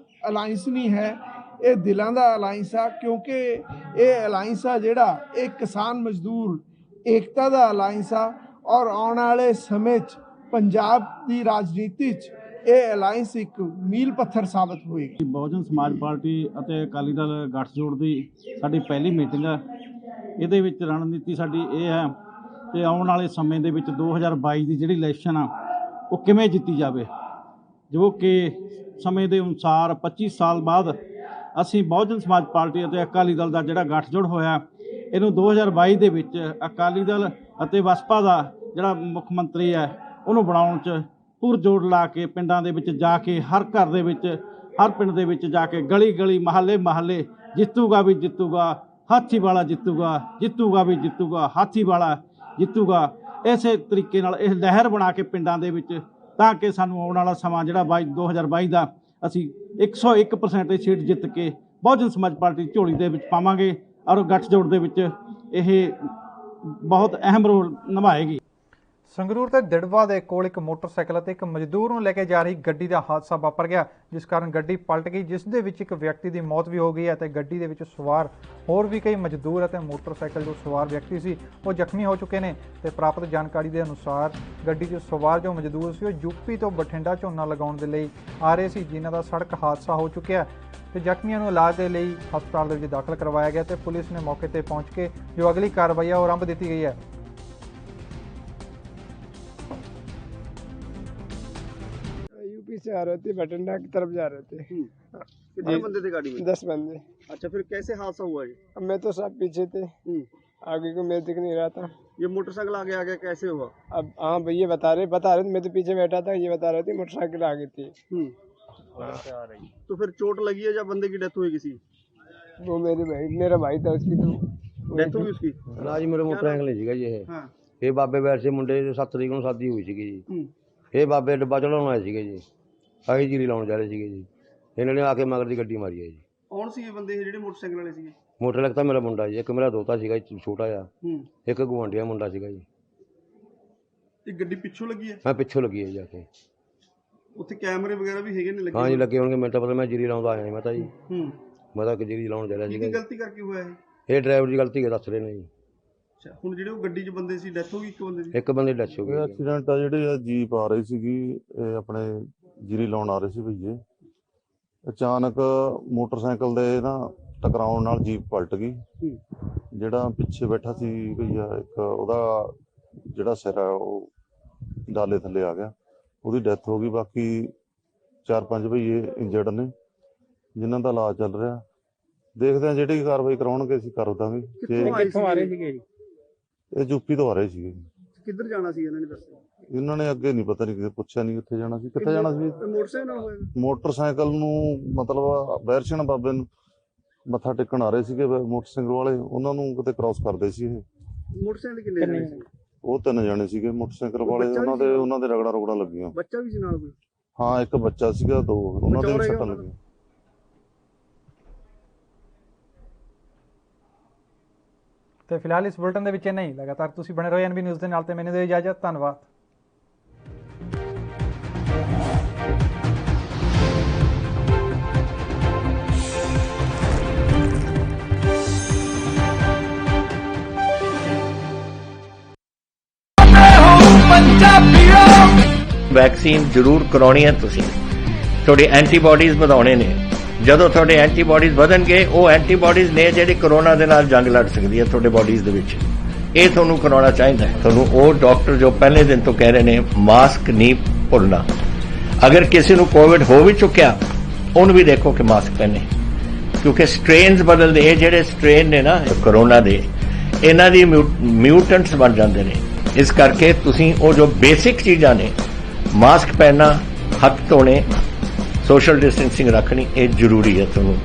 ਅਲਾਈਅੰਸ ਨਹੀਂ ਹੈ, ਇਹ ਦਿਲਾਂ ਦਾ ਅਲਾਈਅੰਸ ਆ ਕਿਉਂਕਿ ਇਹ ਅਲਾਈਅੰਸ ਆ ਜਿਹੜਾ ਇਹ ਕਿਸਾਨ ਮਜ਼ਦੂਰ ਏਕਤਾ ਦਾ ਅਲਾਈਅੰਸ ਆ ਔਰ ਆਉਣ ਵਾਲੇ ਸਮੇਂ 'ਚ ਪੰਜਾਬ ਦੀ ਰਾਜਨੀਤੀ 'ਚ ਇਹ ਅਲਾਈਅੰਸ ਇੱਕ ਮੀਲ ਪੱਥਰ ਸਾਬਤ ਹੋਏਗੀ। ਬਹੁਜਨ ਸਮਾਜ ਪਾਰਟੀ ਅਤੇ ਅਕਾਲੀ ਦਲ ਗੱਠਜੋੜ ਦੀ ਸਾਡੀ ਪਹਿਲੀ ਮੀਟਿੰਗ ਹੈ। ਇਹਦੇ ਵਿੱਚ ਰਣਨੀਤੀ ਸਾਡੀ ਇਹ ਹੈ ਕਿ ਆਉਣ ਵਾਲੇ ਸਮੇਂ ਦੇ ਵਿੱਚ 2022 ਦੀ ਜਿਹੜੀ ਇਲੈਕਸ਼ਨ ਆ ਉਹ ਕਿਵੇਂ ਜਿੱਤੀ ਜਾਵੇ, ਜੋ ਕਿ ਸਮੇਂ ਦੇ ਅਨੁਸਾਰ 25 ਸਾਲ ਬਾਅਦ ਅਸੀਂ ਬਹੁਜਨ ਸਮਾਜ ਪਾਰਟੀ ਅਤੇ ਅਕਾਲੀ ਦਲ ਦਾ ਜਿਹੜਾ ਗੱਠਜੋੜ ਹੋਇਆ ਇਹਨੂੰ 2022 ਦੇ ਵਿੱਚ ਅਕਾਲੀ ਦਲ ਅਤੇ ਬਸਪਾ ਦਾ ਜਿਹੜਾ ਮੁੱਖ ਮੰਤਰੀ ਹੈ ਉਹਨੂੰ ਬਣਾਉਣ 'ਚ ਪੁਰਜੋਰ ਲਾ ਕੇ ਪਿੰਡਾਂ ਦੇ ਵਿੱਚ ਜਾ ਕੇ ਹਰ ਘਰ ਦੇ ਵਿੱਚ ਹਰ ਪਿੰਡ ਦੇ ਵਿੱਚ ਜਾ ਕੇ ਗਲੀ ਗਲੀ ਮਹੱਲੇ ਮਹੱਲੇ ਜਿੱਤੂਗਾ ਵੀ ਜਿੱਤੂਗਾ ਹਾਥੀ ਵਾਲਾ ਜਿੱਤੂਗਾ, ਜਿੱਤੂਗਾ ਵੀ ਜਿੱਤੂਗਾ ਹਾਥੀ ਵਾਲਾ ਜਿੱਤੂਗਾ। ਇਸੇ ਤਰੀਕੇ ਨਾਲ ਇਹ ਲਹਿਰ ਬਣਾ ਕੇ ਪਿੰਡਾਂ ਦੇ ਵਿੱਚ ਤਾਂ ਕਿ ਸਾਨੂੰ ਆਉਣ ਵਾਲਾ ਸਮਾਂ ਜਿਹੜਾ 2022 ਦਾ ਅਸੀਂ 101% ਸੀਟ ਜਿੱਤ ਕੇ ਬਹੁਜਨ ਸਮਾਜ ਪਾਰਟੀ ਝੋਲੀ ਦੇ ਵਿੱਚ ਪਾਵਾਂਗੇ ਔਰ ਗੱਠਜੋੜ ਦੇ ਵਿੱਚ ਇਹ ਬਹੁਤ ਅਹਿਮ ਰੋਲ ਨਿਭਾਏਗੀ। ਸੰਗਰੂਰ ਤੇ ਦਿੜਵਾ ਦੇ ਕੋਲ ਇੱਕ ਮੋਟਰਸਾਈਕਲ ਅਤੇ ਇੱਕ ਮਜ਼ਦੂਰ ਨੂੰ ਲੈ ਕੇ ਜਾ ਰਹੀ ਗੱਡੀ ਦਾ ਹਾਦਸਾ ਵਾਪਰ ਗਿਆ, ਜਿਸ ਕਾਰਨ ਗੱਡੀ ਪਲਟ ਗਈ, ਜਿਸ ਦੇ ਵਿੱਚ ਇੱਕ ਵਿਅਕਤੀ ਦੀ ਮੌਤ ਵੀ ਹੋ ਗਈ ਹੈ ਤੇ ਗੱਡੀ ਦੇ ਵਿੱਚ ਸਵਾਰ ਹੋਰ ਵੀ ਕਈ ਮਜ਼ਦੂਰ ਅਤੇ ਮੋਟਰਸਾਈਕਲ ਜੋ ਸਵਾਰ ਵਿਅਕਤੀ ਸੀ ਉਹ ਜ਼ਖਮੀ ਹੋ ਚੁੱਕੇ ਨੇ। ਤੇ ਪ੍ਰਾਪਤ ਜਾਣਕਾਰੀ ਦੇ ਅਨੁਸਾਰ ਗੱਡੀ 'ਚ ਸਵਾਰ ਜੋ ਮਜ਼ਦੂਰ ਸੀ ਉਹ ਯੂਪੀ ਤੋਂ ਬਠਿੰਡਾ ਝੋਨਾ ਲਗਾਉਣ ਦੇ ਲਈ ਆ ਰਹੇ ਸੀ, ਜਿਨ੍ਹਾਂ ਦਾ ਸੜਕ ਹਾਦਸਾ ਹੋ ਚੁੱਕਿਆ ਤੇ ਜ਼ਖਮੀਆਂ ਨੂੰ ਇਲਾਜ ਦੇ ਲਈ ਹਸਪਤਾਲ ਦੇ ਵਿੱਚ ਦਾਖਲ ਕਰਵਾਇਆ ਗਿਆ ਤੇ ਪੁਲਿਸ ਨੇ ਮੌਕੇ ਤੇ ਪਹੁੰਚ ਕੇ ਜੋ ਅਗਲੀ ਕਾਰਵਾਈ ਹੈ ਉਹ ਆਰੰਭ ਦਿੱਤੀ ਗਈ ਹੈ। यूपी से आ रहे थे, बठिंडा की तरफ जा रहे थे। कितने बंदे थे गाड़ी में? 10 बंदे। अच्छा, फिर कैसे हादसा हुआ ये? अब मैं तो सब पीछे थे, आगे को मैं दिख नहीं रहा था। ये मोटरसाइकिल आगे आ गया, कैसे हुआ? अब हाँ भैया बता रहे मैं तो पीछे बैठा था, ये बता रहे थे मोटरसाइकिल आगे थी। तो फिर चोट लगी है या बंदे की डेथ हुई किसी? वो मेरा भाई था, उसकी तो डेथ हुई उसकी। ਜੀ ਮੇਰੇ ਮੋਟਰਸਾਈਕਲ ਸੀਗਾ ਜੀ ਇਹ ਬਾਬੇ ਬੈਠ ਸੇ ਮੁੰਡੇ ਦੇ 7 ਤਰੀਕ ਨੂੰ ਸ਼ਾਦੀ ਹੋਈ ਸੀਗੀ ਜੀ। ਇਹ ਬਾਬੇ ਡੱਬਾ ਚੜਾਉਣ ਆਏ ਸੀਗੇ ਜੀ, ਅਸੀਂ ਜੀਰੀ ਲਾਉਣ ਜਾ ਰਹੇ ਸੀਗੇ ਜੀ। ਇਹਨਾਂ ਨੇ ਆ ਕੇ ਮਗਰ ਦੀ ਗੱਡੀ ਮਾਰੀ ਹੈ ਜੀ। ਕੌਣ ਸੀ ਇਹ ਬੰਦੇ ਜਿਹੜੇ ਮੋਟਰਸਾਈਕਲ ਵਾਲੇ ਸੀਗੇ? ਮੋਟਰਸਾਈਕਲ ਤਾਂ ਮੇਰਾ ਮੁੰਡਾ ਜੀ, ਇੱਕ ਮੇਰਾ ਦੋਤਾ ਸੀਗਾ ਜੀ ਛੋਟਾ ਜਿਹਾ, ਇੱਕ ਗੁਆਂਢੀਆ ਮੁੰਡਾ ਸੀਗਾ ਜੀ। ਇਹ ਗੱਡੀ ਪਿੱਛੋਂ ਲੱਗੀ ਹੈ? ਹਾਂ ਪਿੱਛੋਂ ਲੱਗੀ ਹੈ ਜਾ ਕੇ। ਉੱਥੇ ਕੈਮਰੇ ਵਗੈਰਾ ਵੀ ਹੈਗੇ ਨੇ ਲੱਗੇ? ਹਾਂ ਜੀ ਲੱਗੇ ਹੋਣਗੇ, ਮੈਨੂੰ ਤਾਂ ਪਤਾ, ਮੈਂ ਜੀਰੀ ਲਾਉਂਦਾ ਆਇਆ ਮੈਂ ਤਾਂ ਜੀ। ਮੈਂ ਤਾਂ ਜੀਰੀ ਲਾਉਣ ਜਾ ਰਿਹਾ ਸੀਗਾ। ਕੀ ਗਲਤੀ ਕਰਕੇ ਹੋਇਆ ਇਹ ਡਰਾਈਵਰ ਦੀ ਗਲਤੀ ਹੈ ਦੱਸ ਰਹੇ ਨੇ ਜੀ। ਅੱਛਾ, ਹੁਣ ਜਿਹੜੇ ਉਹ ਗੱਡੀ 'ਚ ਬੰਦੇ ਸੀ ਡੈਥ ਹੋ ਗਈ ਇੱਕ ਬੰਦੇ ਦੀ? ਇੱਕ ਬੰਦੇ ਦੀ ਡੈਥ ਹੋ ਗਈ। ਐਕਸੀਡੈਂਟ ਆ ਜਿਹੜੇ ਜੀਪ ਆ ਰਹੀ ਸੀਗੀ, ਇਹ ਆਪਣੇ ਜੀਰੀ ਲਾਉਣ ਆ ਰਹੇ ਸੀ ਭਈਏ। ਅਚਾਨਕ ਮੋਟਰਸਾਈਕਲ ਦੇ ਨਾ ਟਕਰਾਉਣ ਨਾਲ ਜੀਪ ਪਲਟ ਗਈ। ਜਿਹੜਾ ਪਿੱਛੇ ਬੈਠਾ ਸੀ ਭਈਆ ਇੱਕ, ਉਹਦਾ ਜਿਹੜਾ ਸਿਰ ਆ ਉਹ ਡਾਲੇ ਥੱਲੇ ਆ ਗਿਆ, ਉਹਦੀ ਡੈਥ ਹੋ ਗਈ। ਬਾਕੀ 4-5 ਭਈਏ ਇੰਜਰਡ ਨੇ, ਜਿਨ੍ਹਾਂ ਦਾ ਇਲਾਜ ਚੱਲ ਰਿਹਾ। ਦੇਖਦੇ ਹਾਂ ਜਿਹੜੀ ਕਾਰਵਾਈ ਕਰਾਉਣਗੇ ਅਸੀਂ ਕਰ ਦਾਂਗੇ। ਕਿੱਥੋਂ ਆ ਰਹੇ ਸੀਗੇ? ਇਹ ਯੂਪੀ ਤੋਂ ਆ ਰਹੇ ਸੀਗੇ। ਕਿੱਧਰ ਜਾਣਾ ਸੀ ਇਹਨਾਂ ਨੇ ਦੱਸਿਆ? ਇਹਨਾਂ ਨੇ ਅੱਗੇ ਨਹੀਂ ਪਤਾ, ਨਹੀਂ ਪੁੱਛਿਆ ਨਹੀਂ ਕਿੱਥੇ ਜਾਣਾ ਸੀ, ਕਿੱਥੇ ਜਾਣਾ ਸੀ। ਮੋਟਰਸਾਈਕਲ ਨਾਲ ਹੋਇਆ? ਮੋਟਰਸਾਈਕਲ ਨੂੰ ਮਤਲਬ ਬੈਰਸ਼ਨ ਬਾਬੇ ਨੂੰ ਮੱਥਾ ਟੇਕਣ ਆ ਰਹੇ ਸੀਗੇ ਮੋਟਰਸਾਈਕਲ ਵਾਲੇ, ਉਹਨਾਂ ਨੂੰ ਕਿਤੇ ਕ੍ਰਾਸ ਕਰਦੇ ਸੀ। ਇਹ ਮੋਟਰਸਾਈਕਲ ਕਿੰਨੇ ਜਣੇ ਸੀ? ਉਹ 3 ਜਣੇ ਸੀਗੇ ਮੋਟਰਸਾਈਕਲ ਵਾਲੇ, ਉਹਨਾਂ ਦੇ ਰਗੜਾ ਲੱਗੀਆਂ। ਬੱਚਾ ਵੀ ਸੀ ਨਾਲ ਕੋਈ? ਹਾਂ ਇੱਕ ਬੱਚਾ ਸੀਗਾ, 2 ਉਹਨਾਂ ਦੇ ਵੀ ਸੱਟਾਂ ਲੱਗੀਆਂ। ਤੇ ਫਿਲਹਾਲ ਇਸ ਬੁਲੇਟਿਨ ਦੇ ਵਿੱਚ ਨਹੀਂ, ਲਗਾਤਾਰ ਤੁਸੀਂ ਬਣੇ ਰਹੋ ਐਨਬੀ ਨਿਊਜ਼ ਦੇ ਨਾਲ ਤੇ ਮੈਨੂੰ ਦਿਓ ਇਜਾਜ਼ਤ। ਧੰਨਵਾਦ। ਵੈਕਸੀਨ ਜ਼ਰੂਰ ਕਰਾਉਣੀ ਹੈ ਤੁਸੀਂ, ਤੁਹਾਡੇ ਐਂਟੀਬਾਡੀਜ਼ ਵਧਾਉਣੇ ਨੇ। ਜਦੋਂ ਤੁਹਾਡੇ ਐਂਟੀਬਾਡੀਜ਼ ਵਧਣਗੇ, ਉਹ ਐਂਟੀਬਾਡੀਜ਼ ਨੇ ਜਿਹੜੀ ਕਰੋਨਾ ਦੇ ਨਾਲ ਜੰਗ ਲੜ ਸਕਦੀ ਹੈ ਤੁਹਾਡੇ ਬਾਡੀਜ਼ ਦੇ ਵਿੱਚ। ਇਹ ਤੁਹਾਨੂੰ ਕਰਾਉਣਾ ਚਾਹੀਦਾ ਹੈ। ਤੁਹਾਨੂੰ ਉਹ ਡਾਕਟਰ ਜੋ ਪਹਿਲੇ ਦਿਨ ਤੋਂ ਕਹਿ ਰਹੇ ਨੇ ਮਾਸਕ ਨਹੀਂ ਭੁੱਲਣਾ। ਅਗਰ ਕਿਸੇ ਨੂੰ ਕੋਵਿਡ ਹੋ ਵੀ ਚੁੱਕਿਆ, ਉਹਨੂੰ ਵੀ ਦੇਖੋ ਕਿ ਮਾਸਕ ਪਹਿਨੇ, ਕਿਉਂਕਿ ਸਟ੍ਰੇਨਸ ਬਦਲਦੇ। ਇਹ ਜਿਹੜੇ ਸਟ੍ਰੇਨ ਨੇ ਨਾ ਕਰੋਨਾ ਦੇ, ਇਹਨਾਂ ਦੀ ਮਿਊਟੈਂਟਸ ਬਣ ਜਾਂਦੇ ਨੇ। ਇਸ ਕਰਕੇ ਤੁਸੀਂ ਉਹ ਜੋ ਬੇਸਿਕ ਚੀਜ਼ਾਂ ਨੇ, ਮਾਸਕ ਪਹਿਨਣਾ, ਹੱਥ ਧੋਣੇ, ਸੋਸ਼ਲ ਡਿਸਟੈਂਸਿੰਗ ਰੱਖਣੀ, ਇਹ ਜ਼ਰੂਰੀ ਹੈ ਤੁਹਾਨੂੰ।